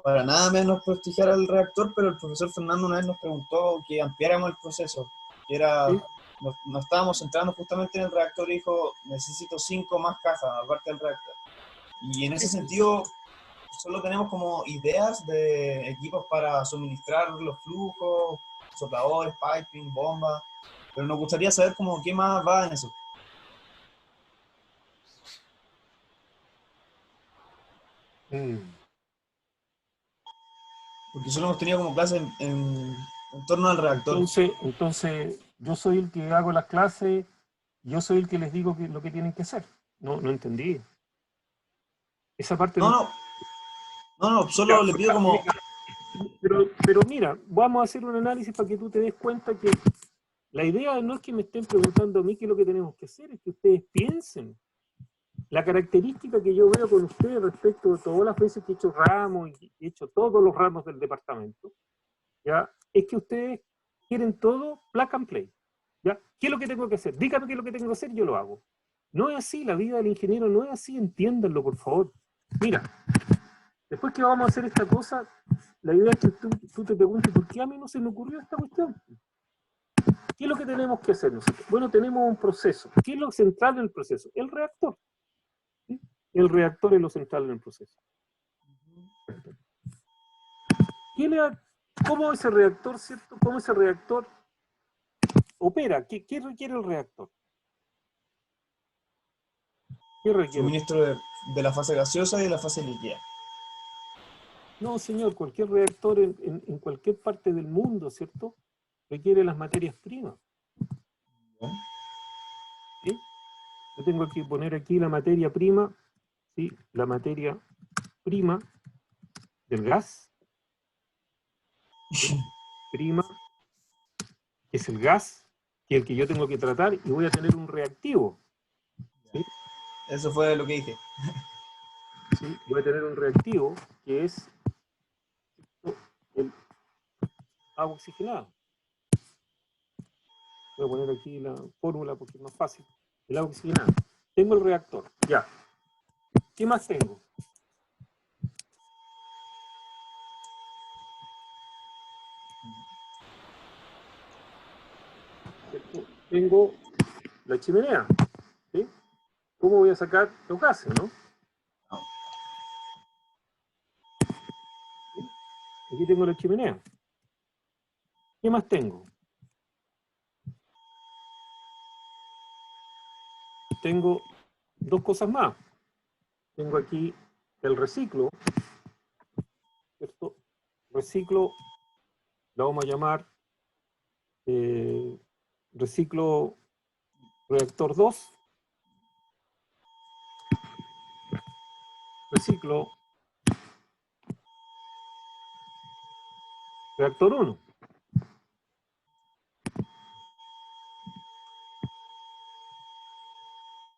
para nada menos prestigiar al reactor, pero el profesor Fernando una vez nos preguntó que ampliáramos el proceso, que era ¿Sí? nos estábamos centrando justamente en el reactor y dijo, necesito 5 más cajas aparte del reactor. Y en ese sentido, solo tenemos como ideas de equipos para suministrar los flujos, sopladores, piping, bombas, pero nos gustaría saber como qué más va en eso. Porque solo hemos tenido como clases en torno al reactor. Entonces, yo soy el que hago las clases, yo soy el que les digo lo que tienen que hacer. No entendí. Esa parte No, solo le pido como... Pero mira, vamos a hacer un análisis para que tú te des cuenta que la idea no es que me estén preguntando a mí qué es lo que tenemos que hacer, es que ustedes piensen. La característica que yo veo con ustedes respecto de todas las veces que he hecho ramos y he hecho todos los ramos del departamento, ¿ya? Es que ustedes quieren todo plug and play. ¿Ya? ¿Qué es lo que tengo que hacer? Dígame qué es lo que tengo que hacer, yo lo hago. No es así, la vida del ingeniero no es así, entiéndanlo, por favor. Mira, después que vamos a hacer esta cosa, la idea es que tú te preguntes, ¿por qué a mí no se me ocurrió esta cuestión? ¿Qué es lo que tenemos que hacer nosotros? Bueno, tenemos un proceso. ¿Qué es lo central en el proceso? El reactor. ¿Sí? El reactor es lo central en el proceso. ¿Cómo ese reactor, cierto? ¿Cómo ese reactor opera? ¿Qué requiere el reactor? ¿Qué requiere? Suministro de la fase gaseosa y de la fase líquida. No, señor, cualquier reactor en cualquier parte del mundo, ¿cierto? Requiere las materias primas. ¿Sí? Yo tengo que poner aquí la materia prima, ¿sí? La materia prima del gas. ¿Sí? Prima, que es el gas, que es el que yo tengo que tratar, y voy a tener un reactivo. ¿Sí? Eso fue lo que dije. ¿Sí? Voy a tener un reactivo que es el agua oxigenada. Voy a poner aquí la fórmula porque es más fácil. El agua oxigenada. Tengo el reactor, ya. ¿Qué más tengo? Tengo la chimenea. ¿Sí? ¿Cómo voy a sacar los gases, no? ¿Sí? Aquí tengo la chimenea. ¿Qué más tengo? Tengo dos cosas más. Tengo aquí el reciclo, ¿cierto? Reciclo, lo vamos a llamar reciclo reactor 2, reciclo reactor 1.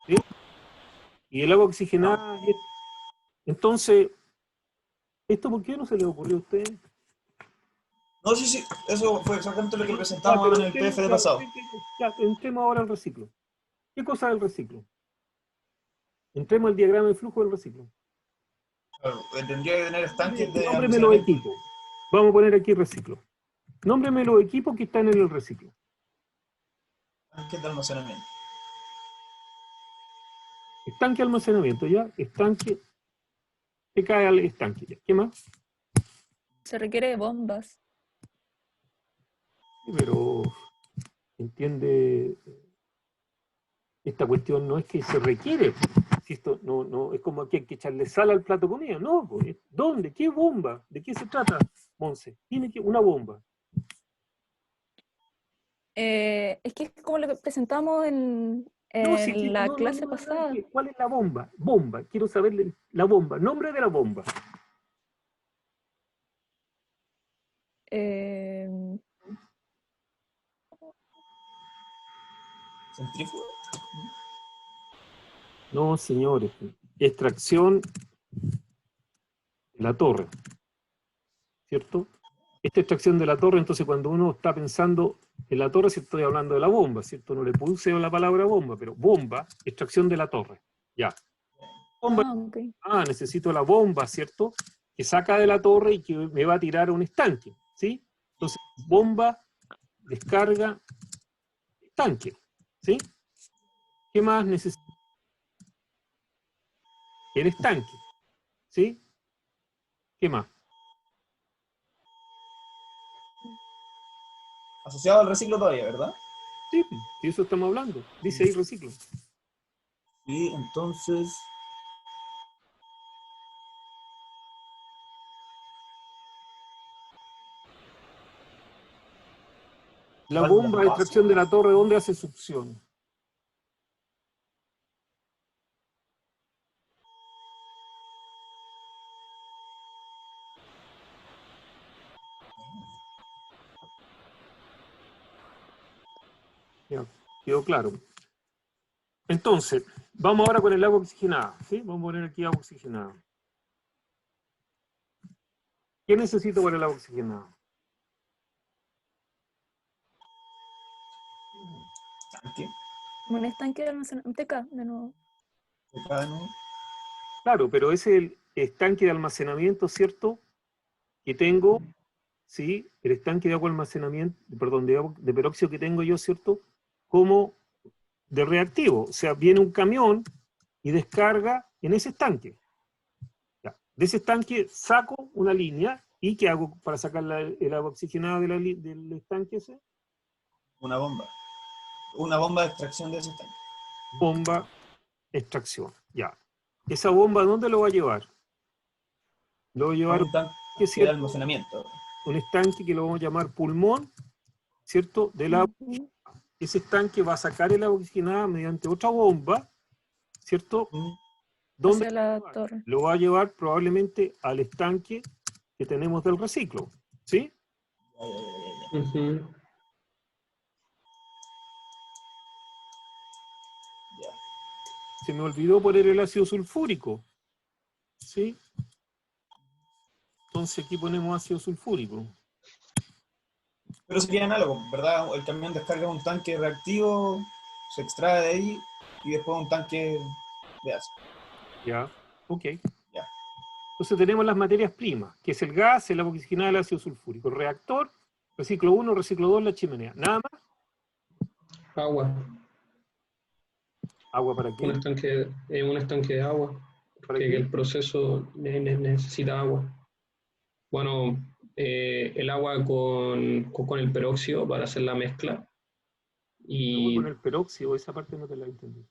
¿Sí? Y el agua oxigenada. Entonces, ¿esto por qué no se le ocurrió a usted? No, sí, eso fue exactamente lo que presentamos en el PF de pasado. Ya, entremos ahora al reciclo. ¿Qué cosa es el reciclo? Entremos al diagrama de flujo del reciclo. Claro, tendría que tener estanques de Nómbreme los equipos. Vamos a poner aquí reciclo. Nómbreme los equipos que están en el reciclo. Estanques de almacenamiento. Estanque de almacenamiento, ¿ya? Estanque. ¿Qué cae al estanque? ¿Ya? ¿Qué más? Se requiere de bombas. Sí, pero, entiende, esta cuestión no es que se requiere. Si esto no es como que hay que echarle sal al plato de comida. No, pues, ¿dónde? ¿Qué bomba? ¿De qué se trata, Monse? Tiene que una bomba. Es que es como lo que presentamos en la clase pasada. ¿Cuál es la bomba? Bomba. Quiero saber la bomba. Nombre de la bomba. ¿Centrífuga? No, señores. Extracción de la torre. ¿Cierto? Esta extracción de la torre, entonces cuando uno está pensando en la torre, si estoy hablando de la bomba, ¿cierto? No le puse la palabra bomba, pero bomba, extracción de la torre. Ya. Bomba. Okay. Necesito la bomba, ¿cierto? Que saca de la torre y que me va a tirar a un estanque, ¿sí? Entonces, bomba, descarga, estanque, ¿sí? ¿Qué más necesito? El estanque, ¿sí? ¿Qué más? Asociado al reciclo todavía, ¿verdad? Sí, de eso estamos hablando. Dice ahí reciclo. Y entonces, La falta bomba de espacio. extracción de la torre, ¿dónde hace succión? Ya, quedó claro. Entonces, vamos ahora con el agua oxigenada, ¿sí? Vamos a poner aquí agua oxigenada. ¿Qué necesito para el agua oxigenada? Tanque. Un estanque de almacenamiento, TK, de nuevo. Acá, ¿no? Claro, pero es el estanque de almacenamiento, ¿cierto? Que tengo, ¿sí? El estanque de agua almacenamiento, perdón, de peróxido que tengo yo, ¿cierto? Como de reactivo. O sea, viene un camión y descarga en ese estanque. Ya. De ese estanque saco una línea y ¿qué hago para sacar el agua oxigenada del estanque ese? Una bomba. Una bomba de extracción de ese tanque. Bomba, extracción. Ya. ¿Esa bomba dónde lo va a llevar? Lo va a llevar Un tanque que es de cierto, almacenamiento. un estanque que lo vamos a llamar pulmón, ¿cierto? Del agua. Ujú. Ese estanque va a sacar el agua oxigenada mediante otra bomba, ¿cierto? ¿Dónde Hacia la torre. lo va a llevar? Probablemente al estanque que tenemos del reciclo, ¿sí? Ya. Ujú. Ya. Se me olvidó poner el ácido sulfúrico, ¿sí? Entonces aquí ponemos ácido sulfúrico. Pero sería análogo, ¿verdad? El camión descarga un tanque reactivo, se extrae de ahí y después un tanque de ácido. Ya, ok. Ya. Entonces tenemos las materias primas, que es el gas, el agua oxigenada, el ácido sulfúrico. El reactor, reciclo 1, reciclo 2, la chimenea. Nada más. Agua. ¿Agua para qué? Un estanque de agua. ¿Para Porque qué? el proceso necesita agua. Bueno, el agua con el peróxido para hacer la mezcla. Agua Y con el peróxido, esa parte no te la entendí.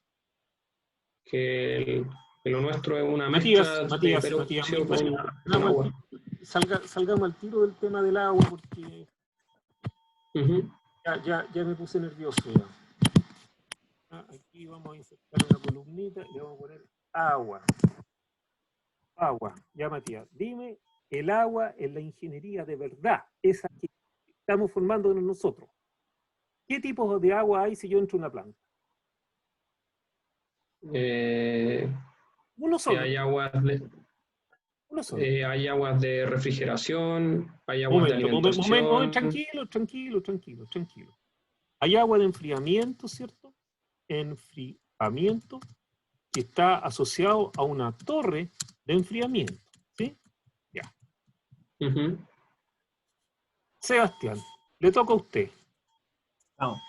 que lo nuestro es una Matías, mezcla de Matías, peróxido Matías, con agua. salgamos al tiro del tema del agua porque Ujú. ya me puse nervioso ya. Aquí vamos a insertar una columnita y le vamos a poner agua. Agua, ya Matías, dime el agua en la ingeniería de verdad, esa que estamos formando nosotros. ¿Qué tipos de agua hay si yo entro a una planta? Uno Que solo, uno solo. hay aguas de refrigeración, hay aguas de Momento, alimentación. tranquilo. Hay agua de enfriamiento, ¿cierto? Enfriamiento que está asociado a una torre de enfriamiento, ¿sí? Ya. Ujú. Sebastián, le toca a usted. Vamos.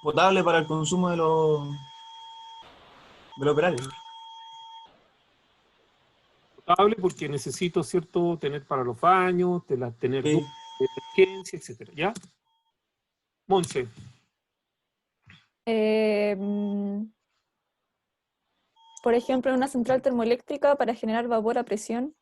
Potable para el consumo de los operarios. Potable porque necesito, ¿cierto?, tener para los baños, tener Sí. duchas de emergencia, etcétera. ¿Ya? Monse, Por ejemplo, en una central termoeléctrica para generar vapor a presión,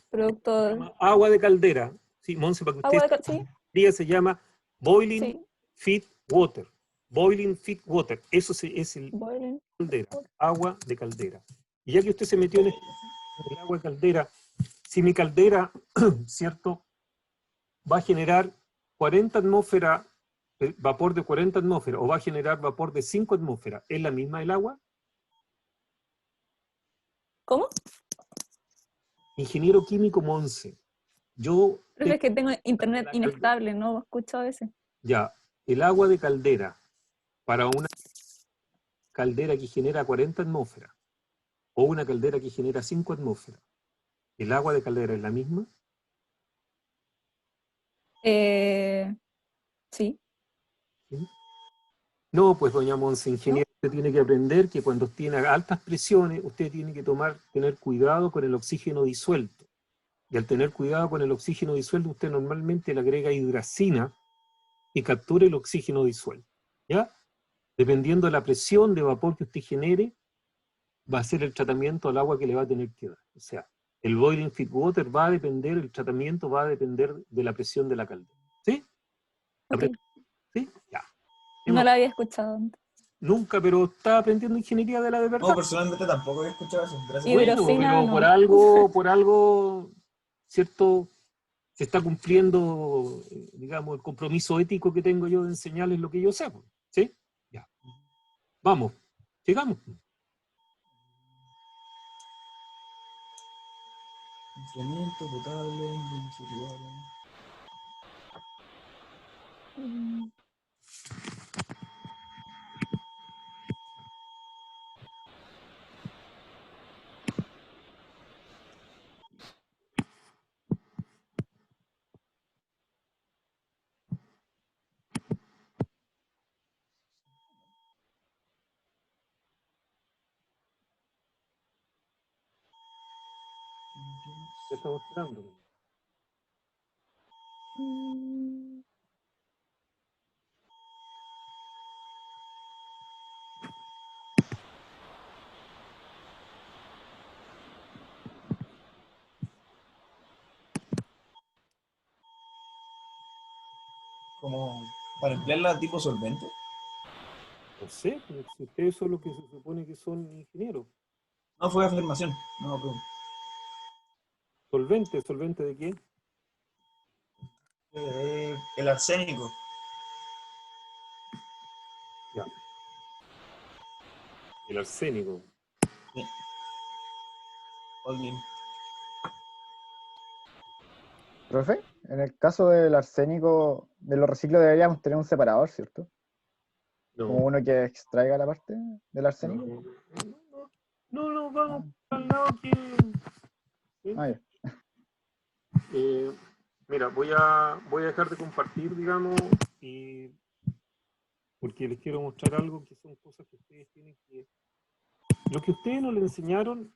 producto agua de caldera. Sí, Monse, para que agua usted de sí, día se llama Boiling sí, Feed Water. Boiling Feed Water. Eso es el boiling. caldera, agua de caldera. Y ya que usted se metió en el agua de caldera, si mi caldera, ¿cierto?, va a generar 40 atmósferas, vapor de 40 atmósferas, o va a generar vapor de 5 atmósferas, ¿es la misma el agua? ¿Cómo? Ingeniero químico Monse. Yo Pero es que tengo internet la caldera. inestable, no escucho a veces. Ya, el agua de caldera para una caldera que genera 40 atmósferas o una caldera que genera 5 atmósferas, ¿el agua de caldera es la misma? Sí, ¿Sí? No, pues doña Monse, ingeniero, usted tiene que aprender que cuando tiene altas presiones, usted tiene que tener cuidado con el oxígeno disuelto. Y al tener cuidado con el oxígeno disuelto, usted normalmente le agrega hidracina y captura el oxígeno disuelto. ¿Ya? Dependiendo de la presión de vapor que usted genere, va a ser el tratamiento al agua que le va a tener que dar. O sea, el boiling feed water va a depender, el tratamiento va a depender de la presión de la caldera. ¿Sí? Ok. ¿Sí? Ya. No la había escuchado antes. Nunca, pero está aprendiendo ingeniería de la de verdad. No, personalmente tampoco había escuchado eso. Gracias. Hidro- Bueno, Hidrocina, pero no. por algo, ¿cierto? Se está cumpliendo, digamos, el compromiso ético que tengo yo de enseñarles lo que yo sé. ¿Sí? Ya. Vamos, sigamos. Enfriamiento potable, incendiario. Mm, ¿Qué estamos esperando? mm, Como para emplearla tipo solvente. No sé, pero si ustedes son los que se supone que son ingenieros. No fue afirmación. No, pero ¿Solvente? ¿Solvente de qué? el arsénico. Ya. El arsénico. Sí. Alguien. Profe, en el caso del arsénico, de los reciclos deberíamos tener un separador, ¿cierto? No. Como uno que extraiga la parte del arsénico. No, vamos al lado que... ¿sí? Ah, ya. Mira, voy a dejar de compartir, digamos, porque les quiero mostrar algo que son cosas que ustedes tienen que... Lo que ustedes no le enseñaron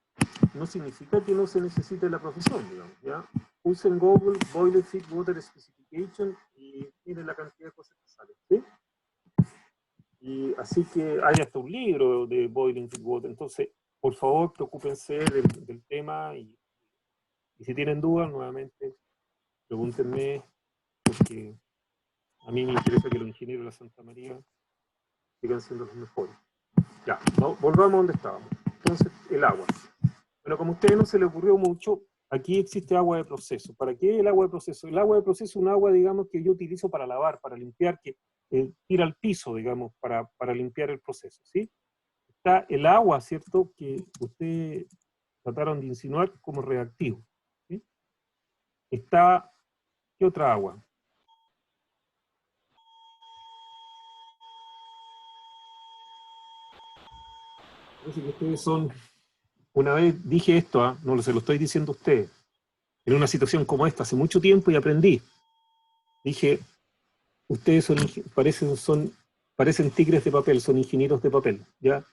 no significa que no se necesite la profesión, digamos, ¿ya? Usen Google, Boiler Feed Water Specification y miren la cantidad de cosas que salen, ¿sí? Y así que hay hasta un libro de Boiling Feed Water, entonces, por favor, preocúpense del tema y si tienen dudas, nuevamente, pregúntenme, porque a mí me interesa que los ingenieros de la Santa María sigan siendo los mejores. Ya, no, volvamos a donde estábamos. Entonces, el agua. Bueno, como a ustedes no se les ocurrió mucho, aquí existe agua de proceso. ¿Para qué el agua de proceso? El agua de proceso es un agua, digamos, que yo utilizo para lavar, para limpiar, que tira al piso, digamos, para limpiar el proceso, ¿sí? Está el agua, ¿cierto?, que ustedes trataron de insinuar como reactivo, ¿sí? Está, ¿qué otra agua? Parece que ustedes son, una vez dije esto, no se lo estoy diciendo a ustedes, en una situación como esta, hace mucho tiempo y aprendí. Dije, ustedes parecen tigres de papel, son ingenieros de papel, ¿ya?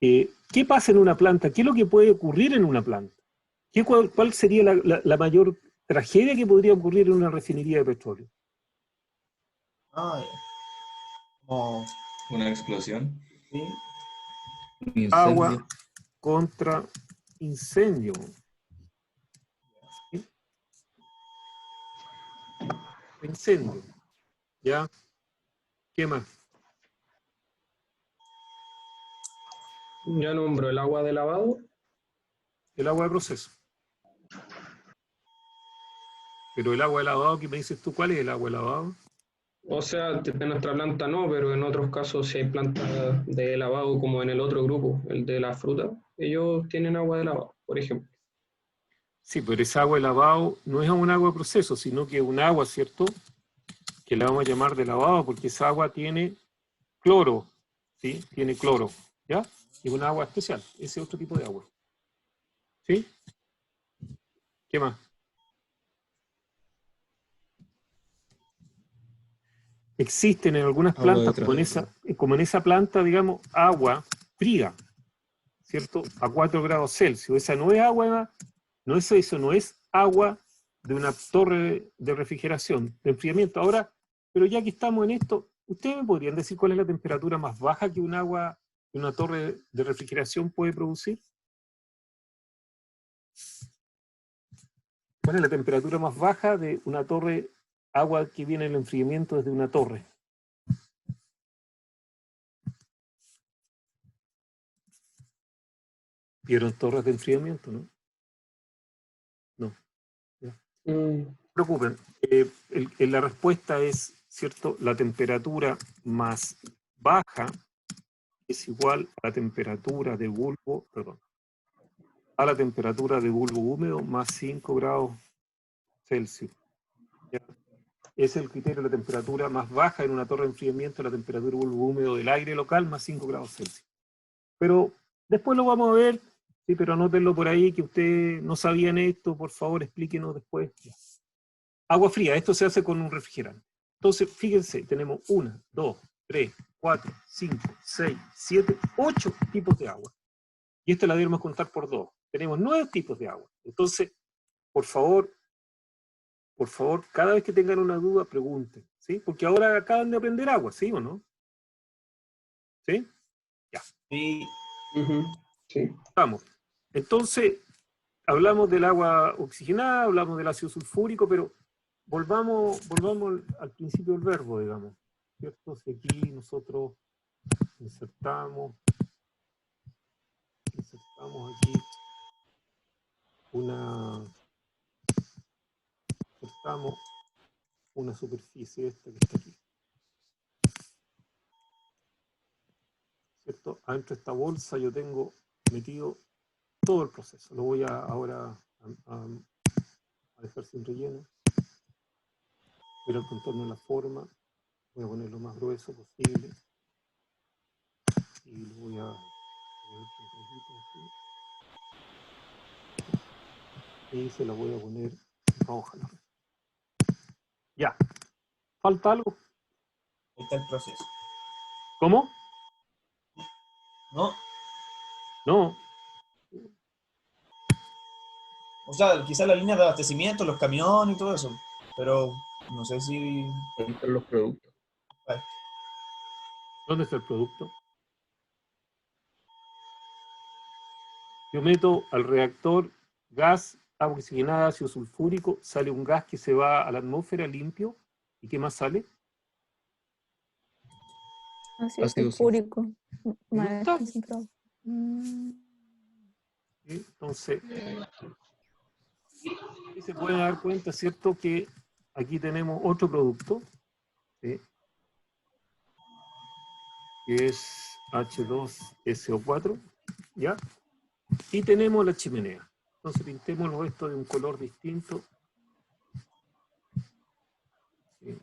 ¿Qué pasa en una planta? ¿Qué es lo que puede ocurrir en una planta? ¿Cuál sería la mayor tragedia que podría ocurrir en una refinería de petróleo? Ah, ya. Como, Una explosión. sí. Un incendio. Agua contra incendio. ¿Sí? Incendio. ¿Ya? ¿Qué más? Ya nombro el agua de lavado. El agua de proceso. Pero el agua de lavado, ¿qué me dices tú? ¿Cuál es el agua de lavado? O sea, de nuestra planta no, pero en otros casos si hay plantas de lavado como en el otro grupo, el de la fruta, ellos tienen agua de lavado, por ejemplo. Sí, pero esa agua de lavado no es un agua de proceso, sino que es un agua, ¿cierto?, que la vamos a llamar de lavado porque esa agua tiene cloro, ¿sí? Tiene cloro, ¿ya? Es un agua especial, ese otro tipo de agua. ¿Sí? ¿Qué más? existen en algunas Agua de plantas, como en esa planta, digamos, agua fría, ¿cierto? A 4 grados Celsius. Esa no es agua, no es eso, no es agua de una torre de refrigeración, de enfriamiento. Ahora, pero ya que estamos en esto, ¿ustedes me podrían decir cuál es la temperatura más baja que un agua de una torre de refrigeración puede producir? ¿Cuál es la temperatura más baja de una torre, agua que viene en el enfriamiento desde una torre? ¿Vieron torres de enfriamiento, no? No. Mm, No se preocupen. La respuesta es, ¿cierto? La temperatura más baja es igual a la temperatura de bulbo, perdón, a la temperatura de bulbo húmedo más 5 grados Celsius. ¿Ya? Es el criterio de la temperatura más baja en una torre de enfriamiento, la temperatura de bulbo húmedo del aire local más 5 grados Celsius. Pero después lo vamos a ver, sí, pero anótenlo por ahí que ustedes no sabían esto, por favor explíquenos después. Agua fría, esto se hace con un refrigerante. Entonces, fíjense, tenemos 1, 2, 3, 4, 5, 6, 7, 8 tipos de agua. Y esta la debemos contar por 2. Tenemos 9 tipos de agua. Entonces, por favor, cada vez que tengan una duda, pregunten, ¿sí? Porque ahora acaban de aprender agua, ¿sí o no? ¿Sí? Ya. Sí, ujú, sí. Vamos. Entonces, hablamos del agua oxigenada, hablamos del ácido sulfúrico, pero volvamos al principio del verbo, digamos. ¿Cierto? Si aquí nosotros insertamos aquí una superficie esta que está aquí. ¿Cierto? Adentro de esta bolsa yo tengo metido todo el proceso. Lo voy ahora a dejar sin relleno. Ver el contorno de la forma. Voy a poner lo más grueso posible. Y lo voy a poner un poquito así. Y se la voy a poner roja. Ya. ¿Falta algo? ahí está el proceso. ¿Cómo? ¿No? No. O sea, quizás la línea de abastecimiento, los camiones y todo eso. Pero no sé si. Entre los productos. Vale. ¿Dónde está el producto? Yo meto al reactor gas, agua oxigenada, ácido sulfúrico, sale un gas que se va a la atmósfera limpio. ¿Y qué más sale? Ácido Ácido sulfúrico. No está. Concentrado. ¿Sí? Entonces, aquí se puede dar cuenta, ¿cierto? Que aquí tenemos otro producto, ¿sí? Que es H2SO4, ¿ya? Y tenemos la chimenea. Entonces pintémoslo esto de un color distinto. ¿Sí?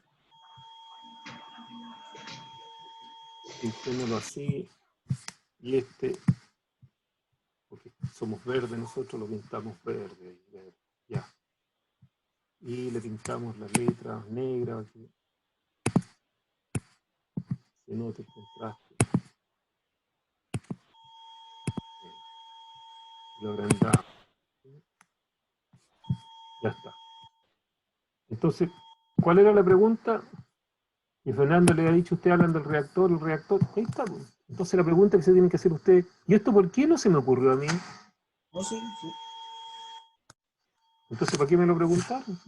Pintémoslo así. Y porque somos verdes, nosotros lo pintamos verde. Ya. Y le pintamos las letras negras. Que se note el contraste. Lo agrandamos. Ya está. Entonces, ¿cuál era la pregunta? Y Fernando le ha dicho, usted hablan del reactor, el reactor, ahí está. Pues. Entonces la pregunta que se tienen que hacer ustedes, ¿y esto por qué no se me ocurrió a mí? No, sí, sí. Entonces, ¿para qué me lo preguntaron?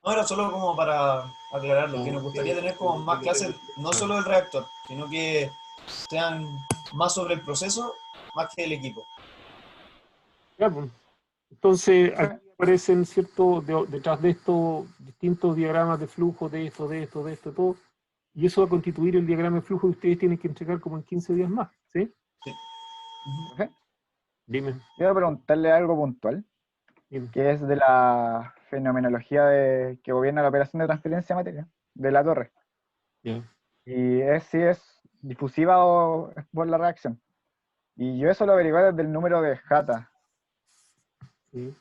No, era solo como para aclararlo, que nos gustaría tener como más clases, no solo del reactor, sino que sean más sobre el proceso, más que el equipo. Ya, pues. Entonces, aquí aparecen, ¿cierto? Detrás de esto, distintos diagramas de flujo de esto, todo. Y eso va a constituir el diagrama de flujo que ustedes tienen que entregar como en 15 días más, ¿sí? Sí. Profe, Dime. quiero preguntarle algo puntual, Dime. que es de la fenomenología que gobierna la operación de transferencia de materia, de la torre. Ya. Y es si es difusiva o es por la reacción. Y yo eso lo averigué desde el número de Jata. Sí.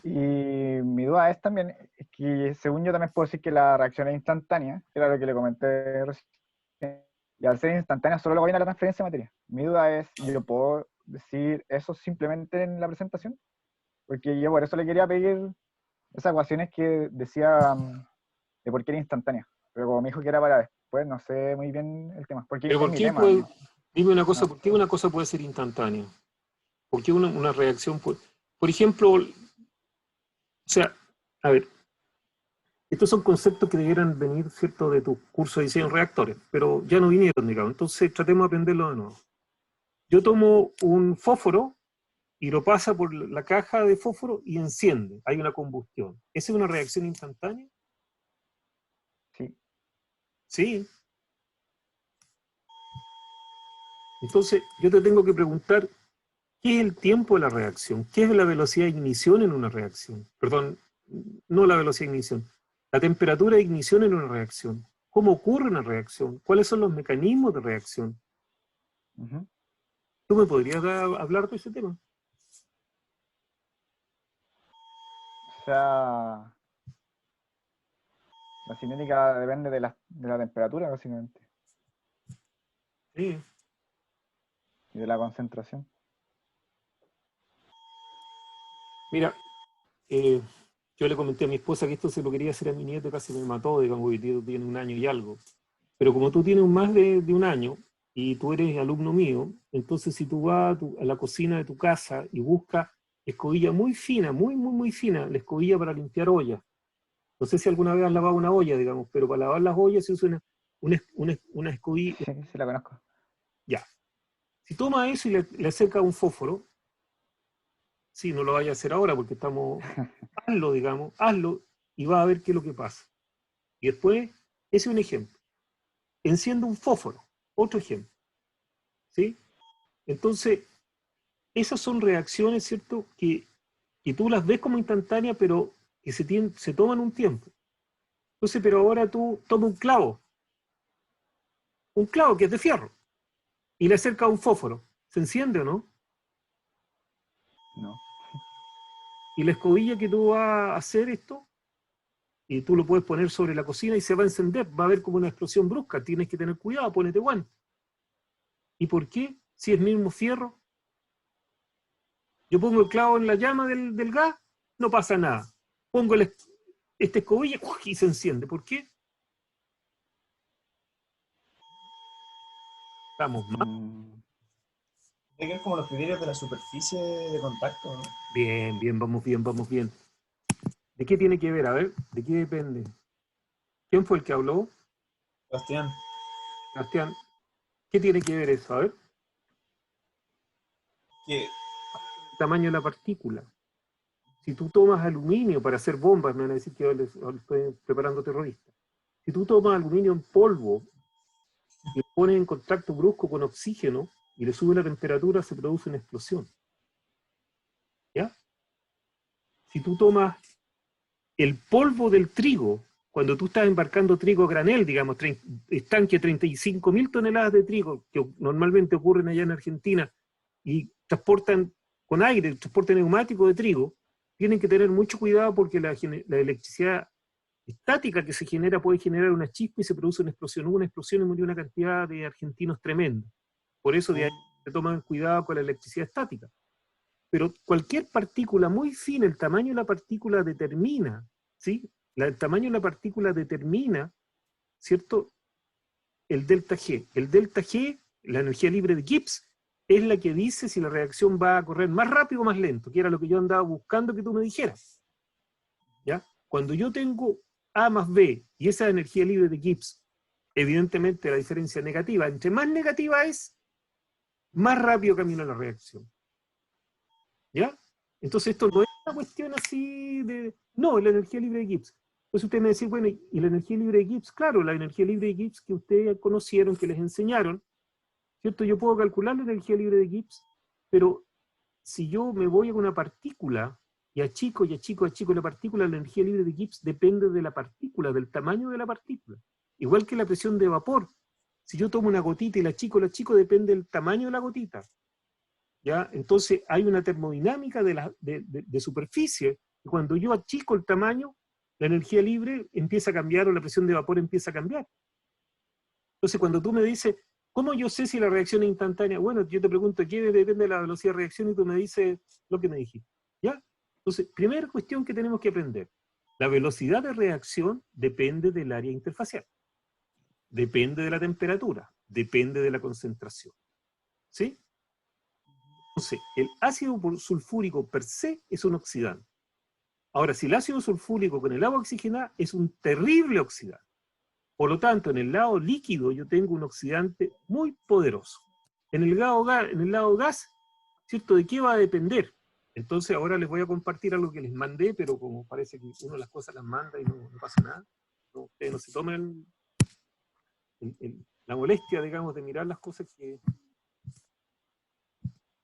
Y mi duda es también, es que según yo también puedo decir que la reacción es instantánea, que era lo que le comenté recién, y al ser instantánea solo luego viene la transferencia de materia. Mi duda es, ¿yo puedo decir eso simplemente en la presentación? Porque yo por eso le quería pedir esas ecuaciones que decía de por qué era instantánea. Pero como me dijo que era para después, no sé muy bien el tema. Porque Pero es ¿por mi qué tema. puede, dime una cosa, No. ¿por qué una cosa puede ser instantánea? ¿Por qué una reacción puede, por ejemplo, o sea, a ver, estos son conceptos que debieran venir, ¿cierto?, de tu curso de diseño de reactores, pero ya no vinieron, digamos, entonces tratemos de aprenderlo de nuevo. Yo tomo un fósforo y lo pasa por la caja de fósforo y enciende, hay una combustión. ¿Esa es una reacción instantánea? Sí. Sí. Entonces, yo te tengo que preguntar, ¿qué es el tiempo de la reacción? ¿Qué es la velocidad de ignición en una reacción? Perdón, no la velocidad de ignición. La temperatura de ignición en una reacción. ¿Cómo ocurre una reacción? ¿Cuáles son los mecanismos de reacción? Ujú. ¿Tú me podrías hablar de ese tema? O sea, la cinética depende de la temperatura, básicamente, Sí. y de la concentración. Mira, yo le comenté a mi esposa que esto se lo quería hacer a mi nieto, casi me mató, digamos, porque mi nieto tiene 1 año y algo. Pero como tú tienes más de 1 año y tú eres alumno mío, entonces si tú vas a la cocina de tu casa y buscas escobilla muy fina, muy fina, la escobilla para limpiar ollas. No sé si alguna vez has lavado una olla, digamos, pero para lavar las ollas se usa una escobilla. Sí, sí la conozco. Ya. Si tomas eso y le acercas un fósforo, sí, no lo vayas a hacer ahora porque estamos, hazlo, digamos, hazlo y vas a ver qué es lo que pasa. Y después, ese es un ejemplo. Enciendo un fósforo, otro ejemplo. ¿Sí? Entonces, esas son reacciones, ¿cierto?, que tú las ves como instantáneas, pero que se toman un tiempo. Entonces, pero ahora tú tomas un clavo que es de fierro, y le acercas un fósforo. ¿Se enciende o no? No. Y la escobilla que tú vas a hacer esto, y tú lo puedes poner sobre la cocina y se va a encender, va a haber como una explosión brusca, tienes que tener cuidado, ponete guante. ¿Y por qué? Si es mismo fierro. Yo pongo el clavo en la llama del gas, no pasa nada. Pongo esta escobilla y se enciende. ¿Por qué? Estamos mal. Tiene que ver como los criterios de la superficie de contacto, ¿no? Bien, vamos bien, vamos bien. ¿De qué tiene que ver? A ver, ¿de qué depende? ¿Quién fue el que habló? Sebastián, Sebastián, ¿qué tiene que ver eso? A ver, que el tamaño de la partícula. Si tú tomas aluminio para hacer bombas, me van a decir que ahora estoy preparando terroristas. Si tú tomas aluminio en polvo y lo pones en contacto brusco con oxígeno y le sube la temperatura, se produce una explosión. ¿Ya? Si tú tomas el polvo del trigo, cuando tú estás embarcando trigo a granel, digamos, estanque 35.000 toneladas de trigo, que normalmente ocurren allá en Argentina, y transportan con aire, transporte neumático de trigo, tienen que tener mucho cuidado porque la electricidad estática que se genera puede generar una chispa y se produce una explosión. Hubo una explosión y murió una cantidad de argentinos tremenda. Por eso de ahí se toman cuidado con la electricidad estática. Pero cualquier partícula muy fina, el tamaño de la partícula determina, ¿sí? El tamaño de la partícula determina, ¿cierto?, el delta G. El delta G, la energía libre de Gibbs, es la que dice si la reacción va a correr más rápido o más lento, que era lo que yo andaba buscando que tú me dijeras. ¿Ya? Cuando yo tengo A más B y esa energía libre de Gibbs, evidentemente la diferencia negativa, entre más negativa es, más rápido camina la reacción. ¿Ya? Entonces esto no es una cuestión así de... No, la energía libre de Gibbs. Entonces usted me decía, bueno, ¿y la energía libre de Gibbs? Claro, la energía libre de Gibbs que ustedes conocieron, que les enseñaron, ¿cierto? Yo puedo calcular la energía libre de Gibbs, pero si yo me voy a una partícula y achico la partícula, la energía libre de Gibbs depende de la partícula, del tamaño de la partícula. Igual que la presión de vapor. Si yo tomo una gotita y la achico, depende del tamaño de la gotita. ¿Ya? Entonces hay una termodinámica de superficie Y cuando yo achico el tamaño, la energía libre empieza a cambiar o la presión de vapor empieza a cambiar. Entonces, cuando tú me dices, ¿cómo yo sé si la reacción es instantánea? Bueno, yo te pregunto, ¿qué depende de la velocidad de reacción? Y tú me dices lo que me dijiste. ¿Ya? Entonces, primera cuestión que tenemos que aprender. La velocidad de reacción depende del área interfacial. Depende de la temperatura. Depende de la concentración. ¿Sí? Entonces, el ácido sulfúrico per se es un oxidante. Ahora, si el ácido sulfúrico con el agua oxigenada es un terrible oxidante. Por lo tanto, en el lado líquido yo tengo un oxidante muy poderoso. En el lado gas, ¿cierto? ¿De qué va a depender? Entonces ahora les voy a compartir algo que les mandé, pero como parece que uno las cosas las manda y no pasa nada, no, ustedes no se tomen la molestia, digamos, de mirar las cosas que...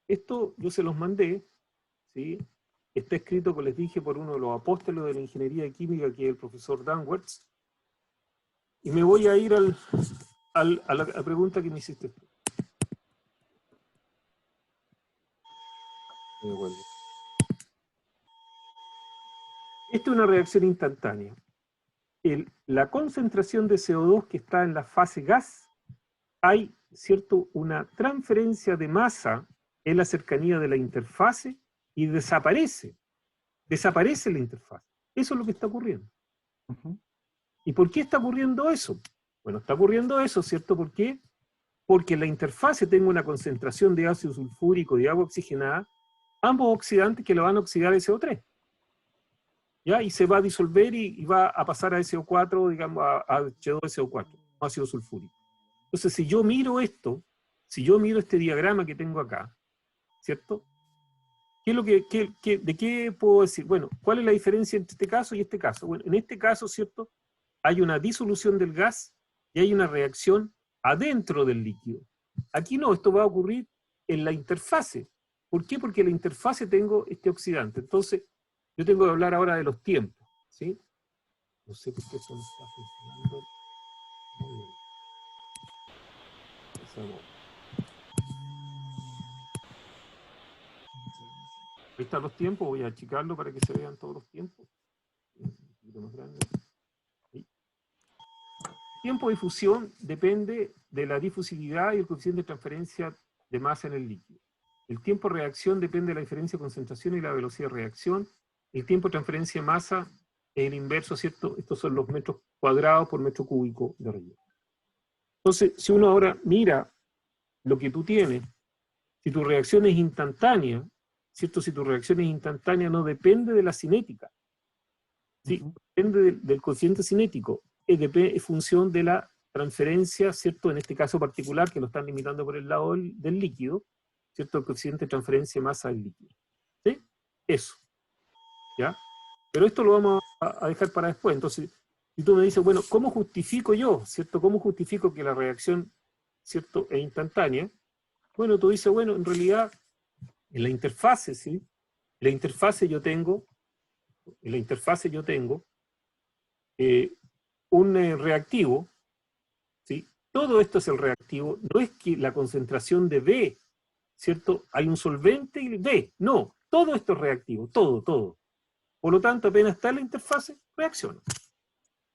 Esto yo se los mandé, ¿sí? Está escrito, como les dije, por uno de los apóstoles de la ingeniería química, que es el profesor Danworth. Y me voy a ir a la pregunta que me hiciste tú. Esta es una reacción instantánea. La concentración de CO2 que está en la fase gas, hay, ¿cierto?, una transferencia de masa en la cercanía de la interfase y desaparece la interfase. Eso es lo que está ocurriendo. ¿Y por qué está ocurriendo eso? Bueno, está ocurriendo eso, ¿cierto? ¿Por qué? Porque en la interfase tengo una concentración de ácido sulfúrico y de agua oxigenada, ambos oxidantes que lo van a oxidar a SO3. ¿Ya? Y se va a disolver y va a pasar a SO4, digamos, a H2SO4, ácido sulfúrico. Entonces, si yo miro esto, si yo miro este diagrama que tengo acá, ¿cierto? ¿Qué es lo ¿de qué puedo decir? Bueno, ¿cuál es la diferencia entre este caso y este caso? Bueno, en este caso, ¿cierto? Hay una disolución del gas y hay una reacción adentro del líquido. Aquí no, esto va a ocurrir en la interfase. ¿Por qué? Porque en la interfase tengo este oxidante. Entonces, yo tengo que hablar ahora de los tiempos, ¿sí? No sé por qué eso no está funcionando muy bien. Ahí están los tiempos, voy a achicarlo para que se vean todos los tiempos. Un poquito más grande. Ahí. El tiempo de difusión depende de la difusividad y el coeficiente de transferencia de masa en el líquido. El tiempo de reacción depende de la diferencia de concentración y la velocidad de reacción. El tiempo de transferencia de masa es el inverso, ¿cierto? Estos son los metros cuadrados por metro cúbico de relleno. Entonces, si uno ahora mira lo que tú tienes, si tu reacción es instantánea, ¿cierto? Si tu reacción es instantánea no depende de la cinética. ¿Sí? Depende del cociente cinético. Es función de la transferencia, ¿cierto? En este caso particular, que lo están limitando por el lado del líquido, ¿cierto? El coeficiente de transferencia de masa del líquido. ¿Sí? Eso. ¿Ya? Pero esto lo vamos a dejar para después. Entonces, si tú me dices, bueno, ¿cómo justifico yo, ¿cierto? ¿Cómo justifico que la reacción, ¿cierto?, es instantánea? Bueno, tú dices, bueno, en realidad, en la interfase, ¿sí? En la interfase yo tengo un reactivo, ¿sí? Todo esto es el reactivo, no es que la concentración de B, ¿cierto? Hay un solvente y B, no, todo esto es reactivo, todo. Por lo tanto, apenas está en la interfase, reacciona.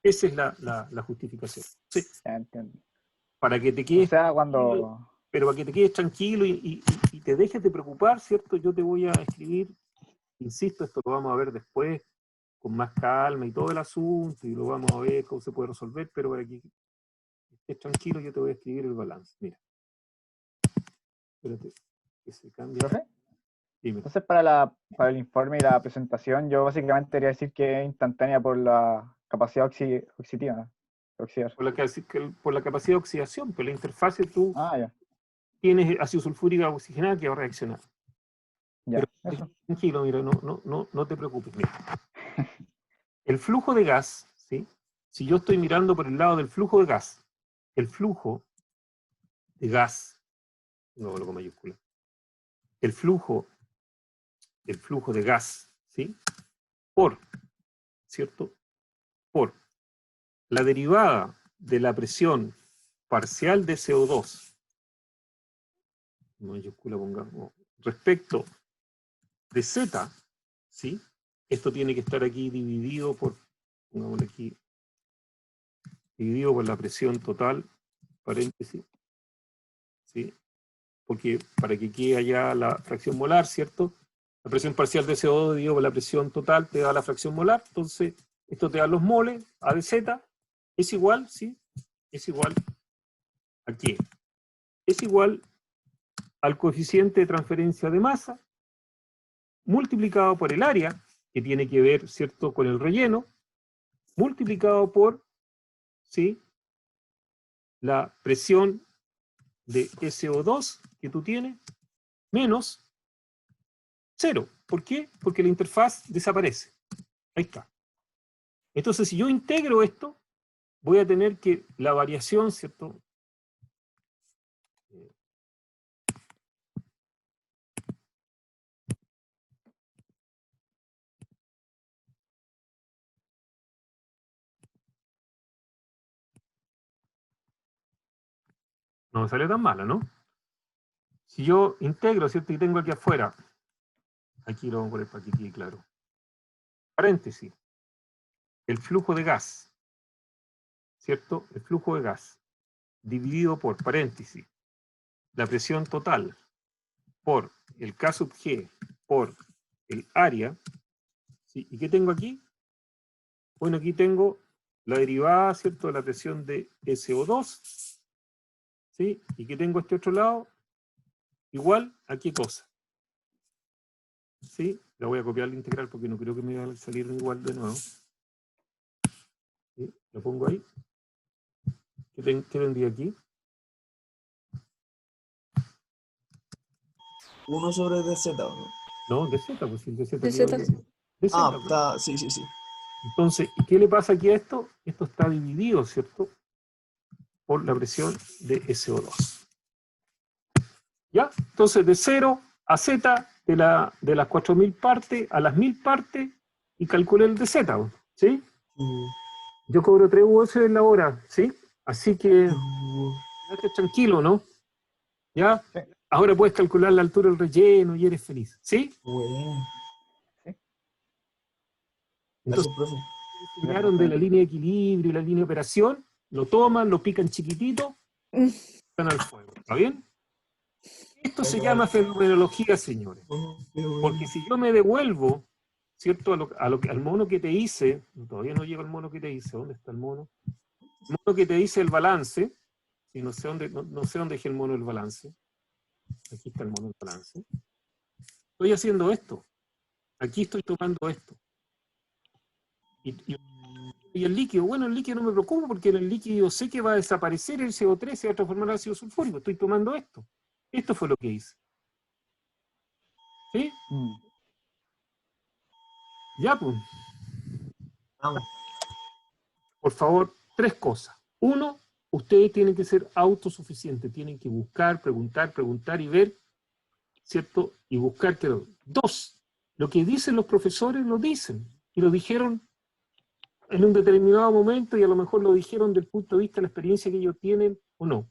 Esa es la justificación. ¿Sí? Ya entiendo. Para que te quedes... O sea, cuando... Pero para que te quedes tranquilo y te dejes de preocupar, ¿cierto? Yo te voy a escribir, insisto, esto lo vamos a ver después, con más calma y todo el asunto, y lo vamos a ver cómo se puede resolver, pero para que estés tranquilo yo te voy a escribir el balance. Mira. Espérate, que se cambie. ¿Profe? Dime. Entonces, para el informe y la presentación, yo básicamente quería decir que es instantánea por la capacidad oxidativa, ¿no? Oxidar. Por la capacidad de oxidación, pero la interfase tú Ya. tienes ácido sulfúrico oxigenado que va a reaccionar. Ya, Pero eso. tranquilo, mira, no te preocupes. Mira. El flujo de gas, ¿sí? Si yo estoy mirando por el lado del flujo de gas, el flujo de gas, no lo con mayúscula, el flujo de gas, ¿sí? ¿Cierto? Por la derivada de la presión parcial de CO2, mayúscula pongamos, respecto de Z, ¿sí? esto tiene que estar aquí dividido por, pongámosle aquí, dividido por la presión total, paréntesis, ¿sí? Porque para que quede allá la fracción molar, ¿cierto? La presión parcial de CO2 dividido por la presión total te da la fracción molar, entonces esto te da los moles, A de Z, es igual, ¿sí? Es igual a qué? Es igual al coeficiente de transferencia de masa multiplicado por el área, que tiene que ver, ¿cierto?, con el relleno, multiplicado por, ¿sí?, la presión de SO2 que tú tienes, menos 0. ¿Por qué? Porque la interfaz desaparece. Ahí está. Entonces, si yo integro esto, voy a tener que la variación, ¿cierto?, no me sale tan mala, ¿no? Si yo integro, ¿cierto? Y tengo aquí afuera, aquí lo vamos a poner para que quede claro, paréntesis, el flujo de gas, ¿cierto? El flujo de gas, dividido por, paréntesis, la presión total, por el K sub G, por el área, ¿sí? ¿Y qué tengo aquí? Bueno, aquí tengo la derivada, ¿cierto?, de la presión de SO2, ¿sí? ¿Y qué tengo este otro lado? Igual a qué cosa, ¿sí? La voy a copiar la integral porque no creo que me vaya a salir igual de nuevo. ¿Sí? La pongo ahí. ¿Qué tendría aquí? 1 sobre dz, ¿no? No, de Z, pues sí, de Z. De Z. De Z, Ah, pues. está, sí, sí, sí. Entonces, ¿y qué le pasa aquí a esto? Esto está dividido, ¿cierto?, por la presión de SO2. ¿Ya? Entonces, de 0 a Z, de las 4000 partes a las 1000 partes, y calculé el de Z, ¿sí? Yo cobro 3 UF en la hora, ¿sí? Así que, quédate tranquilo, ¿no? ¿Ya? Sí. Ahora puedes calcular la altura del relleno y eres feliz, ¿sí? Bueno. Entonces, Gracias, profe. enseñaron de la línea de equilibrio y la línea de operación, lo toman, lo pican chiquitito, están al fuego, ¿está bien? Esto se llama fenomenología, señores. Porque si yo me devuelvo, ¿cierto?, al mono que te hice, todavía no llega el mono que te hice, ¿dónde está el mono? El mono que te dice el balance, y no sé dónde dejé el mono del balance. Aquí está el mono del balance. Estoy haciendo esto. Aquí estoy tomando esto. Y el líquido, bueno, el líquido no me preocupa porque en el líquido sé que va a desaparecer el CO3, se va a transformar en ácido sulfúrico. Estoy tomando esto. Esto fue lo que hice. ¿Sí? Ya, pues. Vamos. Por favor, 3 cosas. 1, ustedes tienen que ser autosuficientes, tienen que buscar, preguntar y ver, ¿cierto? Y buscar que 2, lo que dicen los profesores lo dicen, y lo dijeron en un determinado momento y a lo mejor lo dijeron desde el punto de vista de la experiencia que ellos tienen o no.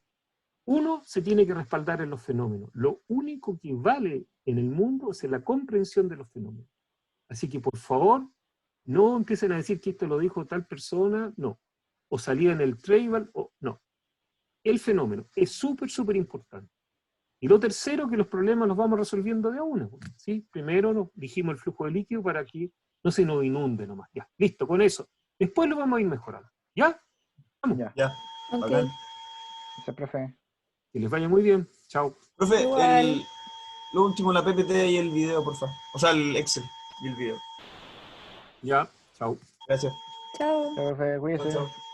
1, se tiene que respaldar en los fenómenos. Lo único que vale en el mundo es la comprensión de los fenómenos. Así que, por favor, no empiecen a decir que esto lo dijo tal persona, no. O salía en el Tribal, o no. El fenómeno es súper, súper importante. Y lo tercero, que los problemas los vamos resolviendo de a uno, ¿sí? Primero nos dijimos el flujo de líquido para que no se nos inunde nomás. Ya, listo, con eso. Después lo vamos a ir mejorando. ¿Ya? Vamos. Ya. Ya. Ok. Bacán. Ese profe. Que les vaya muy bien. Chao. Profe, Igual. lo último, la PPT y el video, por favor. O sea, el Excel y el video. Ya, chao. Gracias. Chao. Chao, profe, Chao, cuídese. chao.